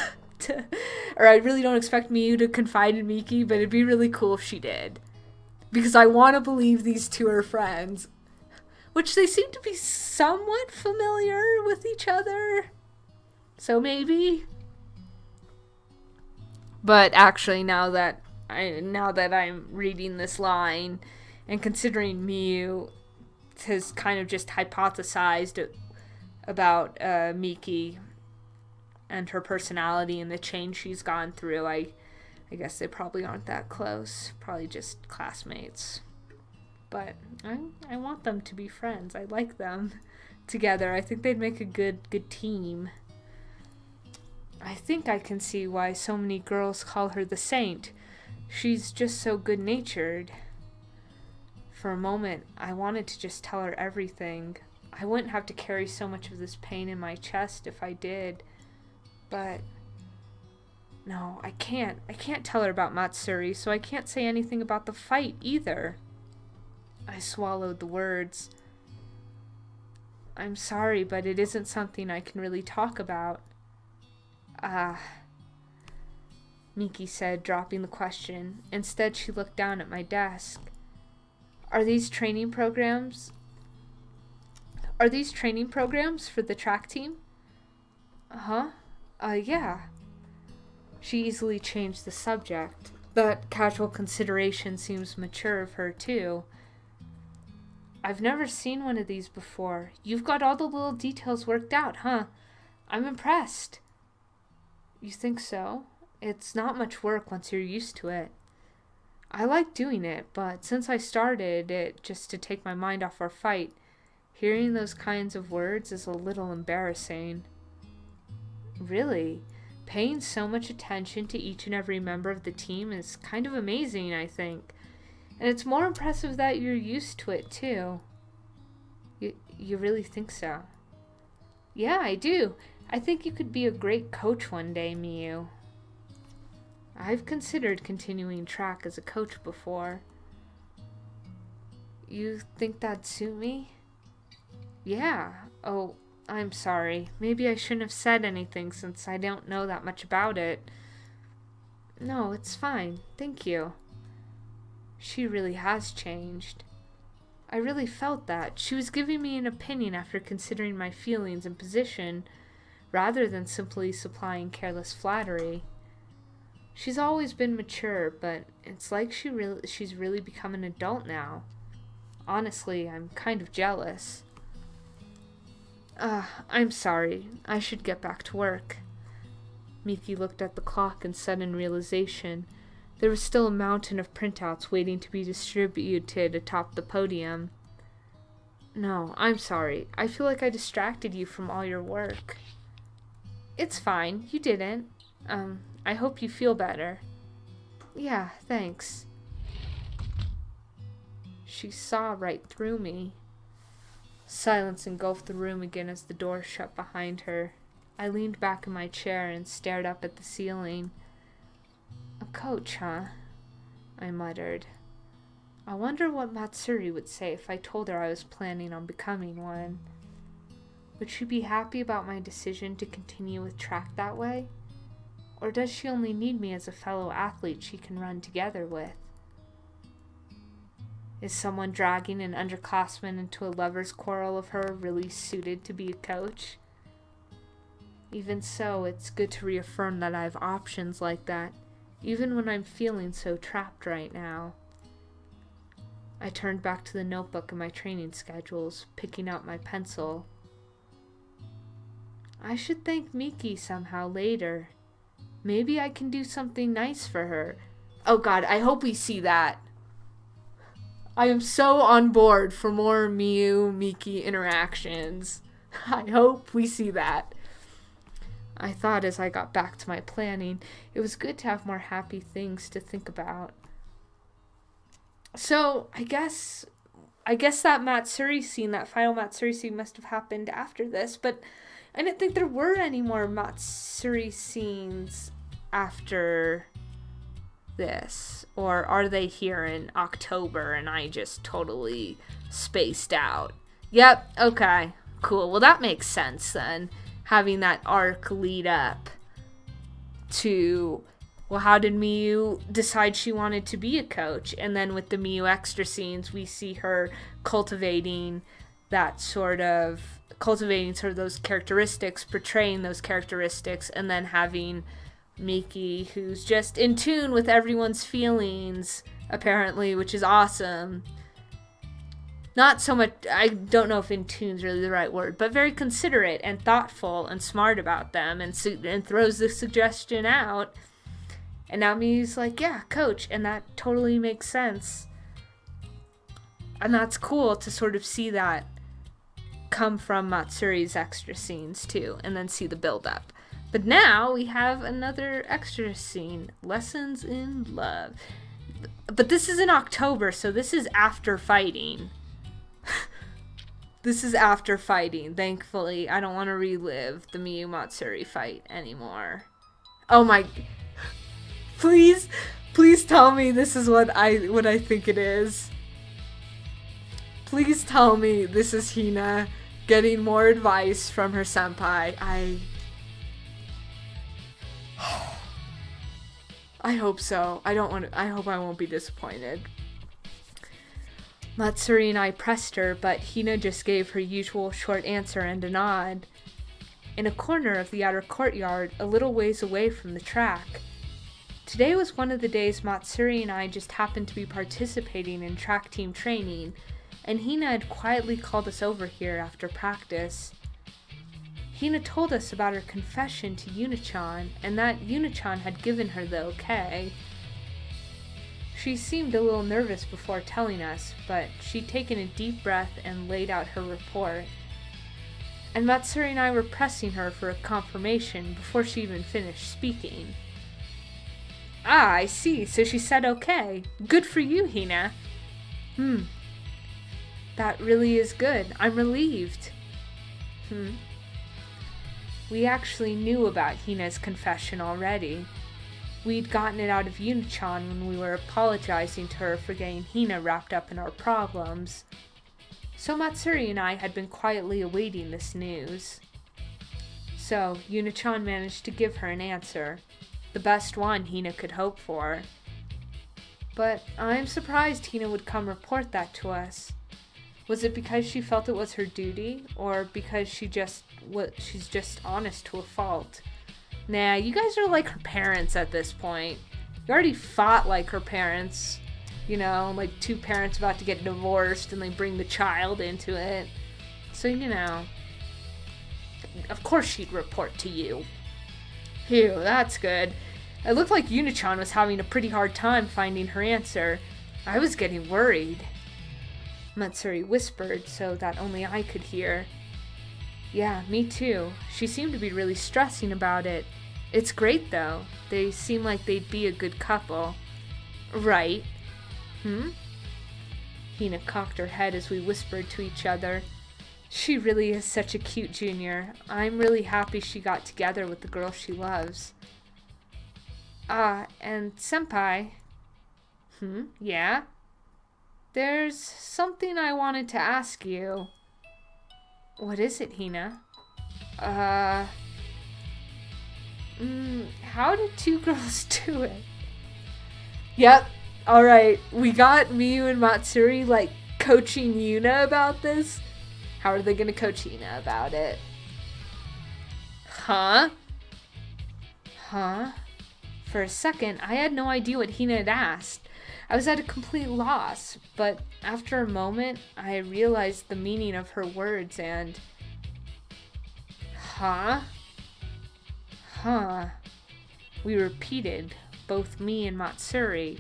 Speaker 1: or I really don't expect Miyu to confide in Miki, but it'd be really cool if she did. Because I want to believe these two are friends. Which they seem to be somewhat familiar with each other. So maybe. But actually, now that I'm reading this line and considering Miyu has kind of just hypothesized about Miki and her personality and the change she's gone through. I guess they probably aren't that close. Probably just classmates. But I want them to be friends. I like them together. I think they'd make a good team. I think I can see why so many girls call her the saint. She's just so good-natured. For a moment, I wanted to just tell her everything. I wouldn't have to carry so much of this pain in my chest if I did. But no, I can't. I can't tell her about Matsuri, so I can't say anything about the fight either. I swallowed the words. I'm sorry, but it isn't something I can really talk about. Miki said, dropping the question. Instead, she looked down at my desk. Are these training programs for the track team? Yeah. She easily changed the subject. That casual consideration seems mature of her, too. I've never seen one of these before. You've got all the little details worked out, huh? I'm impressed. You think so? It's not much work once you're used to it. I like doing it, but since I started it just to take my mind off our fight, hearing those kinds of words is a little embarrassing. Really? Paying so much attention to each and every member of the team is kind of amazing, I think. And it's more impressive that you're used to it, too. You really think so? Yeah, I do. I think you could be a great coach one day, Miyu. I've considered continuing track as a coach before. You think that'd suit me? Yeah. Oh, I'm sorry. Maybe I shouldn't have said anything since I don't know that much about it. No, it's fine. Thank you. She really has changed. I really felt that. She was giving me an opinion after considering my feelings and position, rather than simply supplying careless flattery. She's always been mature, but it's like she's really become an adult now. Honestly, I'm kind of jealous. I'm sorry. I should get back to work. Miki looked at the clock in sudden realization. There was still a mountain of printouts waiting to be distributed atop the podium. No, I'm sorry. I feel like I distracted you from all your work. It's fine. You didn't. I hope you feel better. Yeah, thanks. She saw right through me. Silence engulfed the room again as the door shut behind her. I leaned back in my chair and stared up at the ceiling. A coach, huh? I muttered. I wonder what Matsuri would say if I told her I was planning on becoming one. Would she be happy about my decision to continue with track that way? Or does she only need me as a fellow athlete she can run together with? Is someone dragging an underclassman into a lover's quarrel of her really suited to be a coach? Even so, it's good to reaffirm that I have options like that, even when I'm feeling so trapped right now. I turned back to the notebook and my training schedules, picking up my pencil. I should thank Miki somehow later. Maybe I can do something nice for her. Oh God, I hope we see that. I am so on board for more Miyu-Miki interactions. I hope we see that. I thought as I got back to my planning, it was good to have more happy things to think about. So, I guess that Matsuri scene, that final Matsuri scene must have happened after this, but I didn't think there were any more Matsuri scenes after this. Or are they here in October and I just totally spaced out? Yep, okay, cool. Well, that makes sense then. Having that arc lead up to, well, how did Miyu decide she wanted to be a coach? And then with the Miyu extra scenes, we see her cultivating those characteristics, portraying those characteristics, and then having Miki, who's just in tune with everyone's feelings, apparently, which is awesome. not so much, I don't know if in tune's really the right word, but very considerate and thoughtful and smart about them, and throws the suggestion out. And now Miyu's like, yeah, coach, and that totally makes sense. And that's cool to sort of see that come from Matsuri's extra scenes too, and then see the build up. But now we have another extra scene, Lessons in Love. But this is in October, so this is after fighting. This is after fighting, thankfully. I don't want to relive the Miyu Matsuri fight anymore. Oh my... Please tell me this is what I think it is. Please tell me this is Hina getting more advice from her senpai. I hope so. I hope I won't be disappointed. Matsuri and I pressed her, but Hina just gave her usual short answer and a nod. In a corner of the outer courtyard, a little ways away from the track. Today was one of the days Matsuri and I just happened to be participating in track team training, and Hina had quietly called us over here after practice. Hina told us about her confession to Yuna-chan, and that Yuna-chan had given her the okay. She seemed a little nervous before telling us, but she'd taken a deep breath and laid out her report. And Matsuri and I were pressing her for a confirmation before she even finished speaking. Ah, I see, so she said okay. Good for you, Hina. That really is good. I'm relieved. We actually knew about Hina's confession already. We'd gotten it out of Yuna-chan when we were apologizing to her for getting Hina wrapped up in our problems. So Matsuri and I had been quietly awaiting this news. So Yuna-chan managed to give her an answer, the best one Hina could hope for. But I'm surprised Hina would come report that to us. Was it because she felt it was her duty, or because she's just honest to a fault? Nah, you guys are like her parents at this point. You already fought like her parents. You know, like two parents about to get divorced and they bring the child into it. So, you know, of course she'd report to you. Phew, that's good. It looked like Yuna-chan was having a pretty hard time finding her answer. I was getting worried. Matsuri whispered so that only I could hear. Yeah, me too. She seemed to be really stressing about it. It's great though. They seem like they'd be a good couple. Right. Hina cocked her head as we whispered to each other. She really is such a cute junior. I'm really happy she got together with the girl she loves. And senpai. Yeah? There's something I wanted to ask you. What is it, Hina? How did two girls do it? Yep, alright. We got Miyu and Matsuri, like, coaching Yuna about this. How are they gonna coach Hina about it? Huh? For a second, I had no idea what Hina had asked. I was at a complete loss, but after a moment, I realized the meaning of her words and... Huh? We repeated, both me and Matsuri.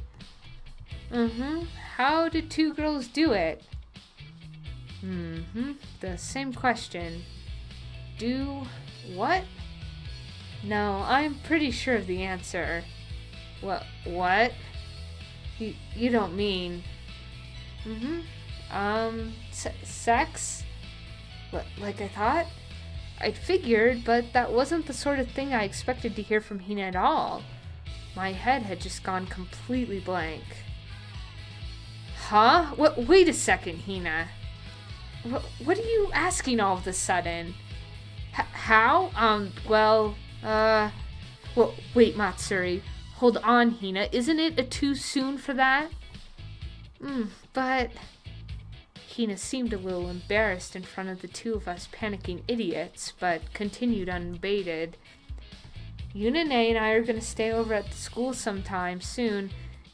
Speaker 1: How did two girls do it? The same question. Do what? No, I'm pretty sure of the answer. What? You don't mean... sex? Like I thought? I'd figured, but that wasn't the sort of thing I expected to hear from Hina at all. My head had just gone completely blank. Huh? Wait a second, Hina. What are you asking all of a sudden? How? Well, wait, Matsuri. Hold on, Hina. Isn't it too soon for that? But... Hina seemed a little embarrassed in front of the two of us panicking idiots, but continued unabated. Yuna and I are going to stay over at the school sometime soon,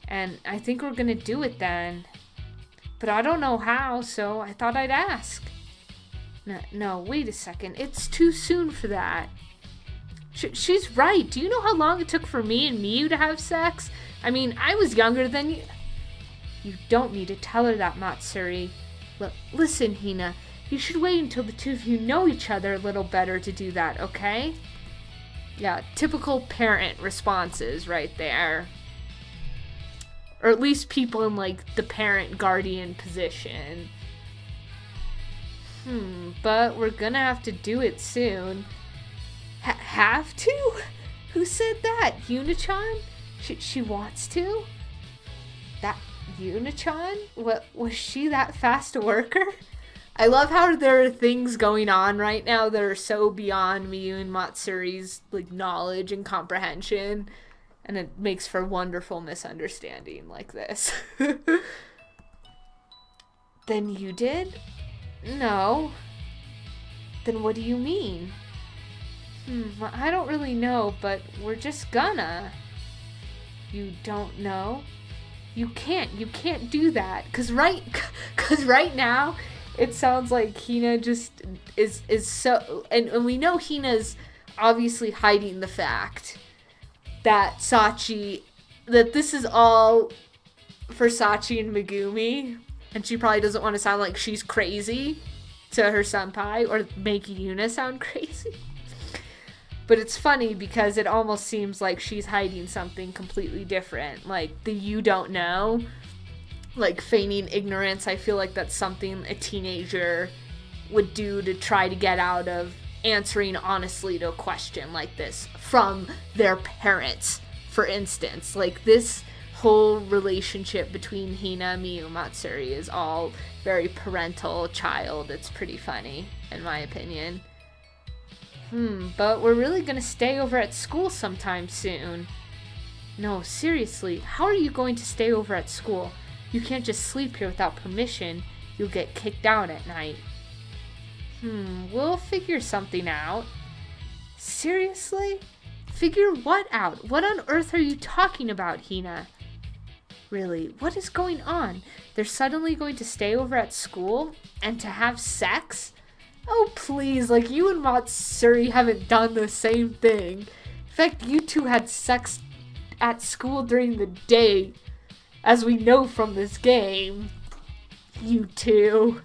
Speaker 1: and I think we're going to do it then. But I don't know how, so I thought I'd ask. No, wait a second. It's too soon for that. She's right. Do you know how long it took for me and Miyu to have sex? I mean, I was younger than you. You don't need to tell her that, Matsuri. Listen, Hina. You should wait until the two of you know each other a little better to do that, okay? Yeah, typical parent responses right there. Or at least people in, like, the parent-guardian position. But we're gonna have to do it soon. Have to? Who said that? Yuna-chan? She wants to? That Yuna-chan? What, was she that fast a worker? I love how there are things going on right now that are so beyond Miyu and Matsuri's, like, knowledge and comprehension. And it makes for wonderful misunderstanding like this. Then you did? No. Then what do you mean? I don't really know, but we're just gonna. You don't know? You can't do that. Cause right now, it sounds like Hina just is so, and we know Hina's obviously hiding the fact that that this is all for Sachi and Megumi, and she probably doesn't want to sound like she's crazy to her senpai, or make Yuna sound crazy. But it's funny because it almost seems like she's hiding something completely different, like the you don't know, like feigning ignorance. I feel like that's something a teenager would do to try to get out of answering honestly to a question like this from their parents, for instance. Like, this whole relationship between Hina, Miyu, Matsuri is all very parental child. It's pretty funny, in my opinion. But we're really gonna stay over at school sometime soon. No, seriously, how are you going to stay over at school? You can't just sleep here without permission. You'll get kicked out at night. We'll figure something out. Seriously? Figure what out? What on earth are you talking about, Hina? Really, what is going on? They're suddenly going to stay over at school and to have sex? Oh, please, like, you and Matsuri haven't done the same thing. In fact, you two had sex at school during the day, as we know from this game. You two.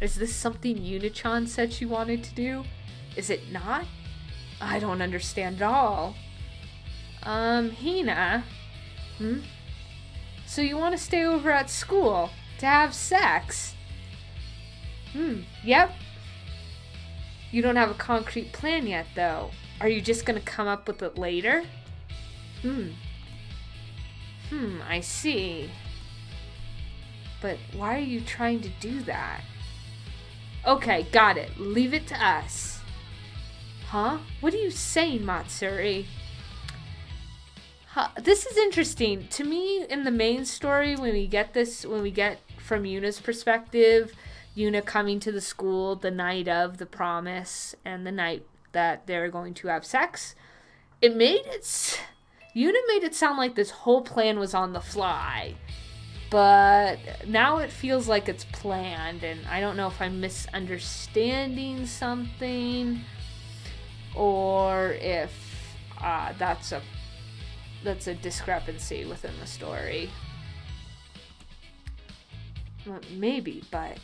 Speaker 1: Is this something Yuna-chan said she wanted to do? Is it not? I don't understand at all. Hina? So you want to stay over at school to have sex? Yep. You don't have a concrete plan yet, though. Are you just gonna come up with it later? I see. But why are you trying to do that? Okay, got it. Leave it to us. Huh? What are you saying, Matsuri? This is interesting. To me, in the main story, when we get from Yuna's perspective, Yuna coming to the school the night of the promise and the night that they're going to have sex, Yuna made it sound like this whole plan was on the fly. But now it feels like it's planned, and I don't know if I'm misunderstanding something, or if that's a discrepancy within the story. Well, maybe, but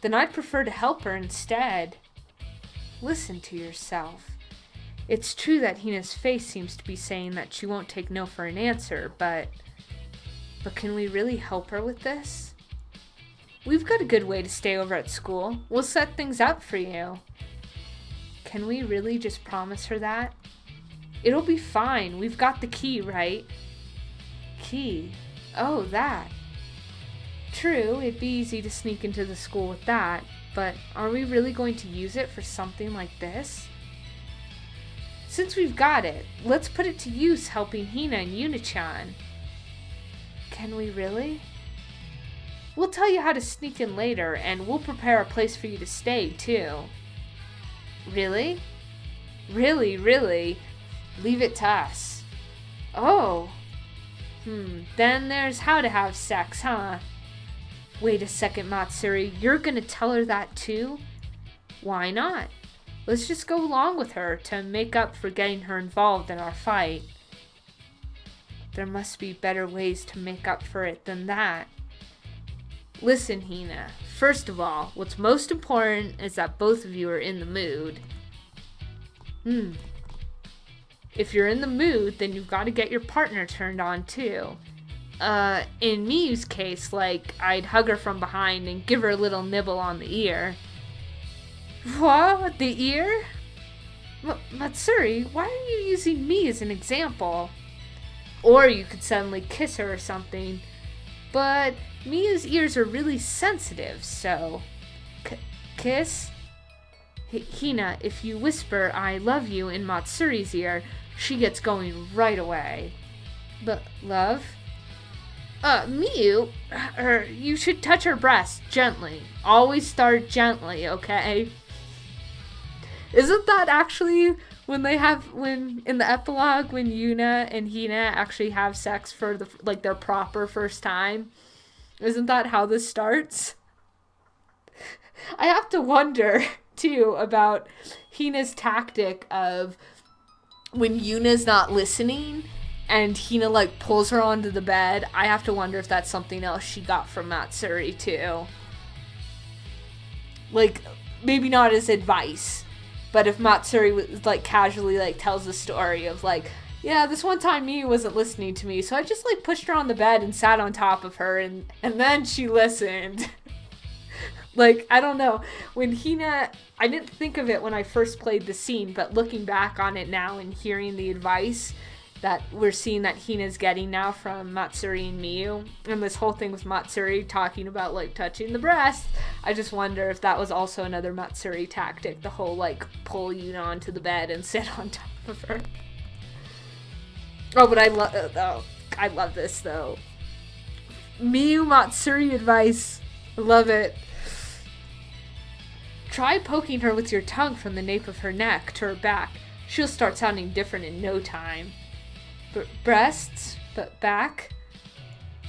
Speaker 1: then I'd prefer to help her instead. Listen to yourself. It's true that Hina's face seems to be saying that she won't take no for an answer, but can we really help her with this? We've got a good way to stay over at school. We'll set things up for you. Can we really just promise her that? It'll be fine. We've got the key, right? Key? Oh, that. True, it'd be easy to sneak into the school with that, but are we really going to use it for something like this? Since we've got it, let's put it to use helping Hina and Yuna-chan. Can we really? We'll tell you how to sneak in later, and we'll prepare a place for you to stay, too. Really? Really? Leave it to us. Oh. Then there's how to have sex, huh? Wait a second, Matsuri, you're gonna tell her that too? Why not? Let's just go along with her to make up for getting her involved in our fight. There must be better ways to make up for it than that. Listen, Hina, first of all, what's most important is that both of you are in the mood. If you're in the mood, then you've got to get your partner turned on too. In Miyu's case, like, I'd hug her from behind and give her a little nibble on the ear. What? The ear? Matsuri, why are you using me as an example? Or you could suddenly kiss her or something. But Miyu's ears are really sensitive, so... Kiss? Hina, if you whisper, I love you in Matsuri's ear, she gets going right away. But, love? Miyu, you should touch her breast gently. Always start gently, okay? Isn't that actually when in the epilogue, when Yuna and Hina actually have sex for their proper first time? Isn't that how this starts? I have to wonder, too, about Hina's tactic of when Yuna's not listening and Hina, like, pulls her onto the bed. I have to wonder if that's something else she got from Matsuri, too. Like, maybe not as advice, but if Matsuri was, like, casually, like, tells the story of, like, yeah, this one time Miyu wasn't listening to me, so I just, like, pushed her on the bed and sat on top of her, and then she listened. Like, I don't know. When Hina... I didn't think of it when I first played the scene, but looking back on it now and hearing the advice that we're seeing that Hina's getting now from Matsuri and Miyu, and this whole thing with Matsuri talking about, like, touching the breast, I just wonder if that was also another Matsuri tactic, the whole, like, pull Yuna onto the bed and sit on top of her. Oh, but I love this, though. Miyu Matsuri advice. I love it. Try poking her with your tongue from the nape of her neck to her back. She'll start sounding different in no time. Breasts, but back.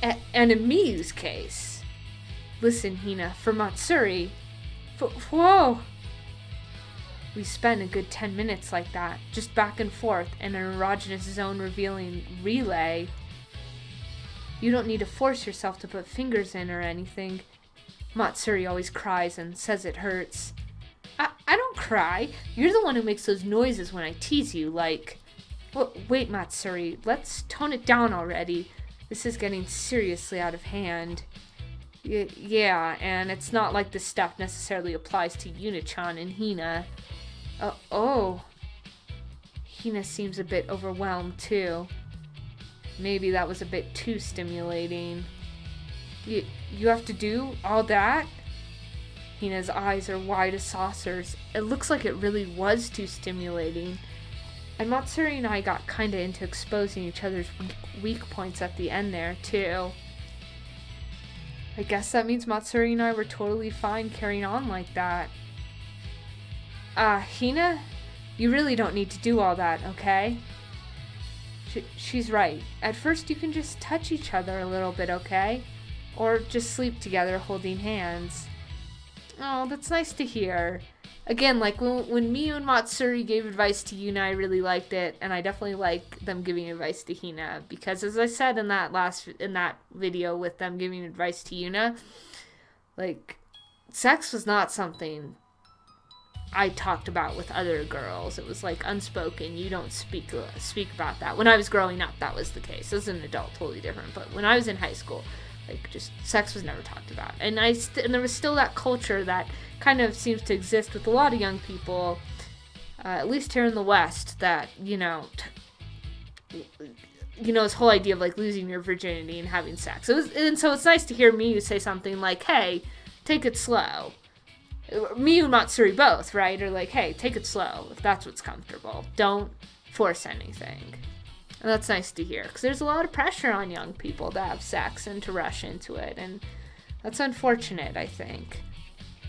Speaker 1: And in Miyu's case. Listen, Hina, for Matsuri. Whoa! We spent a good 10 minutes like that, just back and forth, in an erogenous zone revealing relay. You don't need to force yourself to put fingers in or anything. Matsuri always cries and says it hurts. I don't cry. You're the one who makes those noises when I tease you, like... Wait, Matsuri, let's tone it down already. This is getting seriously out of hand. Yeah, and it's not like this stuff necessarily applies to Yuna-chan and Hina. Oh. Hina seems a bit overwhelmed, too. Maybe that was a bit too stimulating. You have to do all that? Hina's eyes are wide as saucers. It looks like it really was too stimulating. And Matsuri and I got kinda into exposing each other's weak points at the end there, too. I guess that means Matsuri and I were totally fine carrying on like that. Hina? You really don't need to do all that, okay? She's right. At first you can just touch each other a little bit, okay? Or just sleep together holding hands. Oh, that's nice to hear. Again, like, when Miyu and Matsuri gave advice to Yuna, I really liked it, and I definitely like them giving advice to Hina, because as I said in that video with them giving advice to Yuna, like, sex was not something I talked about with other girls. It was, like, unspoken. You don't speak about that. When I was growing up, that was the case. As an adult, totally different, but when I was in high school, like, just sex was never talked about. And there was still that culture that kind of seems to exist with a lot of young people, at least here in the West, that, this whole idea of, like, losing your virginity and having sex. And so it's nice to hear Miyu say something like, hey, take it slow. Miyu and Matsuri both, right? Or like, hey, take it slow if that's what's comfortable. Don't force anything. And that's nice to hear, because there's a lot of pressure on young people to have sex and to rush into it, and that's unfortunate, I think.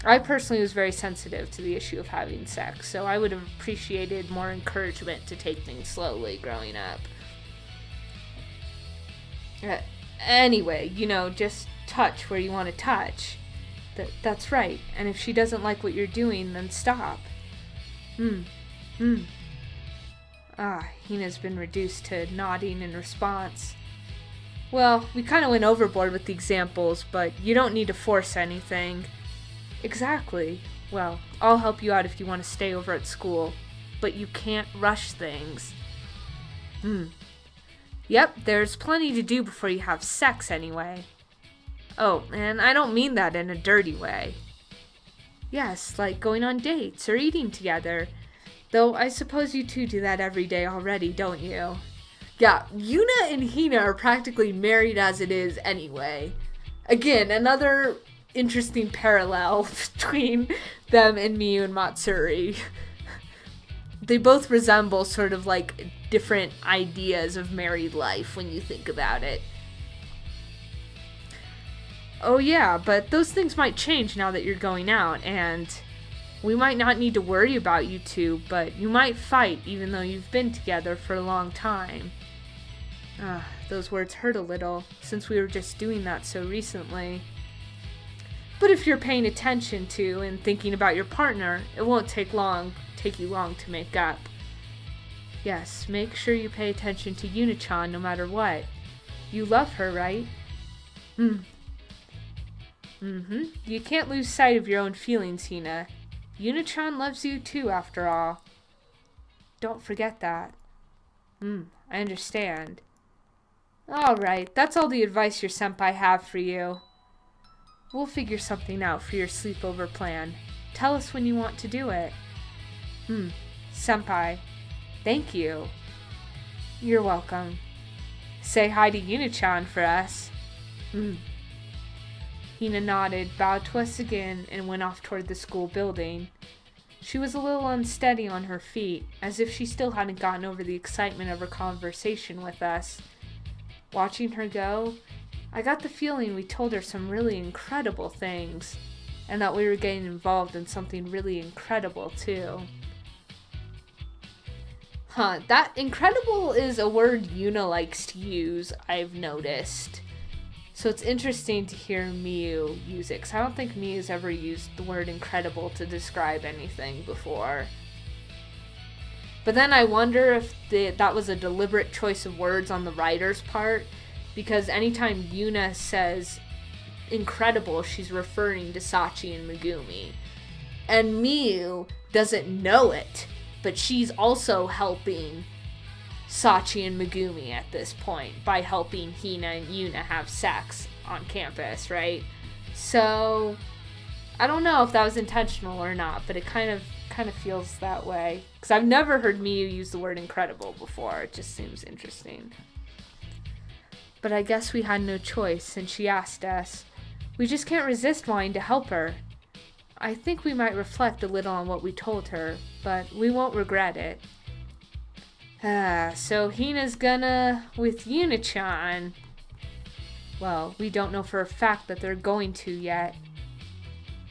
Speaker 1: I personally was very sensitive to the issue of having sex, so I would have appreciated more encouragement to take things slowly growing up. Anyway, just touch where you want to touch. That's right. And if she doesn't like what you're doing, then stop. Hina's been reduced to nodding in response. Well, we kind of went overboard with the examples, but you don't need to force anything. Exactly. Well, I'll help you out if you want to stay over at school, but you can't rush things. Yep, there's plenty to do before you have sex anyway. Oh, and I don't mean that in a dirty way. Yes, like going on dates or eating together. Though I suppose you two do that every day already, don't you? Yeah, Yuna and Hina are practically married as it is anyway. Again, another interesting parallel between them and Miyu and Matsuri. They both resemble sort of like different ideas of married life when you think about it. Oh yeah, but those things might change now that you're going out, and we might not need to worry about you two, but you might fight even though you've been together for a long time. Those words hurt a little, since we were just doing that so recently. But if you're paying attention to and thinking about your partner, it won't take you long to make up. Yes, make sure you pay attention to Yuna-chan no matter what. You love her, right? You can't lose sight of your own feelings, Hina. Yuna-chan loves you too, after all. Don't forget that. I understand. Alright, that's all the advice your senpai have for you. We'll figure something out for your sleepover plan. Tell us when you want to do it. Senpai. Thank you. You're welcome. Say hi to Yuna-chan for us. Hina nodded, bowed to us again, and went off toward the school building. She was a little unsteady on her feet, as if she still hadn't gotten over the excitement of her conversation with us. Watching her go, I got the feeling we told her some really incredible things, and that we were getting involved in something really incredible too. That incredible is a word Yuna likes to use, I've noticed. So it's interesting to hear Miyu use it, because I don't think Miyu's ever used the word incredible to describe anything before. But then I wonder if that was a deliberate choice of words on the writer's part, because anytime Yuna says incredible, she's referring to Sachi and Megumi. And Miyu doesn't know it, but she's also helping Sachi and Megumi at this point by helping Hina and Yuna have sex on campus, right? So I don't know if that was intentional or not, but it kind of feels that way, because I've never heard Miyu use the word incredible before. It just seems interesting. But I guess we had no choice since she asked us. We just can't resist wanting to help her. I think we might reflect a little on what we told her, but we won't regret it. So Hina's gonna with Yuna-chan. Well, we don't know for a fact that they're going to yet.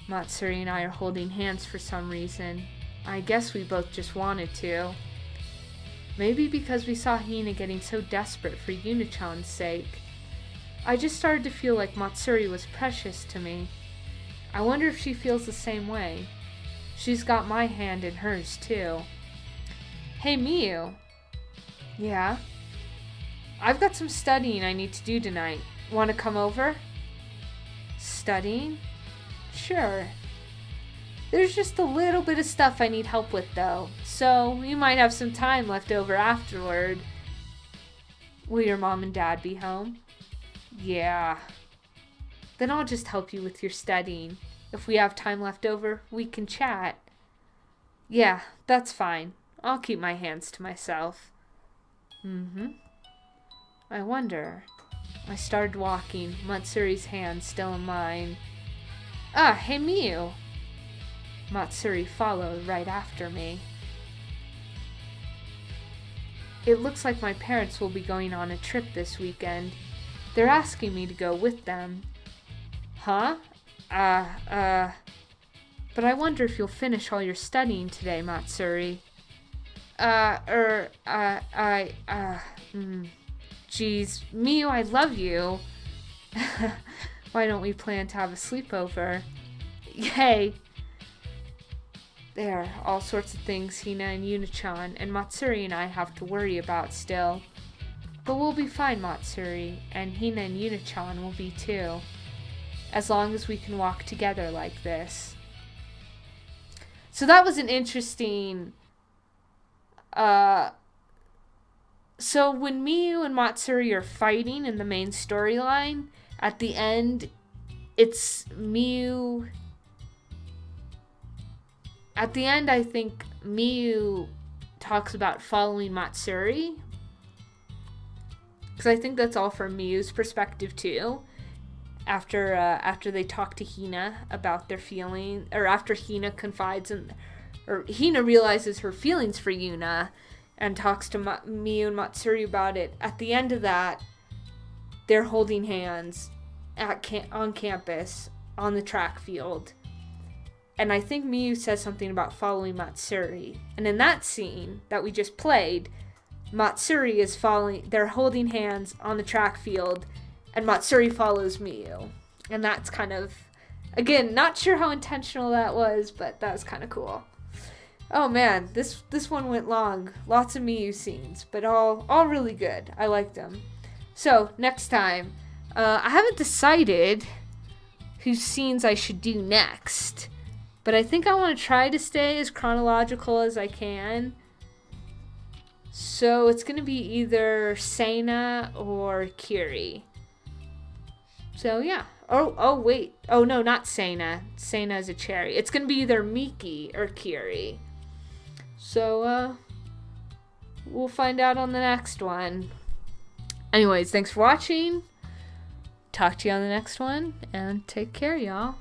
Speaker 1: Matsuri and I are holding hands for some reason. I guess we both just wanted to. Maybe because we saw Hina getting so desperate for Yuna-chan's sake. I just started to feel like Matsuri was precious to me. I wonder if she feels the same way. She's got my hand in hers too. Hey Miyu. Yeah? I've got some studying I need to do tonight. Want to come over? Studying? Sure. There's just a little bit of stuff I need help with though, so you might have some time left over afterward. Will your mom and dad be home? Yeah. Then I'll just help you with your studying. If we have time left over, we can chat. Yeah, that's fine. I'll keep my hands to myself. I wonder. I started walking, Matsuri's hand still in mine. Hey Miyu. Matsuri followed right after me. It looks like my parents will be going on a trip this weekend. They're asking me to go with them. Huh? But I wonder if you'll finish all your studying today, Matsuri. Geez, Miyu, I love you. Why don't we plan to have a sleepover? Yay! There are all sorts of things Hina and Yuna-chan and Matsuri and I have to worry about still. But we'll be fine, Matsuri, and Hina and Yuna-chan will be too. As long as we can walk together like this. So that was an interesting... So when Miyu and Matsuri are fighting in the main storyline, at the end, it's Miyu... At the end, I think Miyu talks about following Matsuri. Because I think that's all from Miyu's perspective too. After they talk to Hina about their feeling, or after Hina confides in, or Hina realizes her feelings for Yuna, and talks to Miyu and Matsuri about it. At the end of that, they're holding hands on campus on the track field. And I think Miyu says something about following Matsuri. And in that scene that we just played, Matsuri is they're holding hands on the track field, and Matsuri follows Miyu. And that's kind of, again, not sure how intentional that was, but that was kind of cool. Oh man, this one went long. Lots of Miyu scenes, but all really good. I liked them. So, next time, I haven't decided whose scenes I should do next. But I think I want to try to stay as chronological as I can. So it's going to be either Seina or Kiri. So yeah. Oh wait. Oh no, not Seina. Seina is a cherry. It's going to be either Miki or Kiri. So we'll find out on the next one. Anyways, thanks for watching. Talk to you on the next one, and take care, y'all.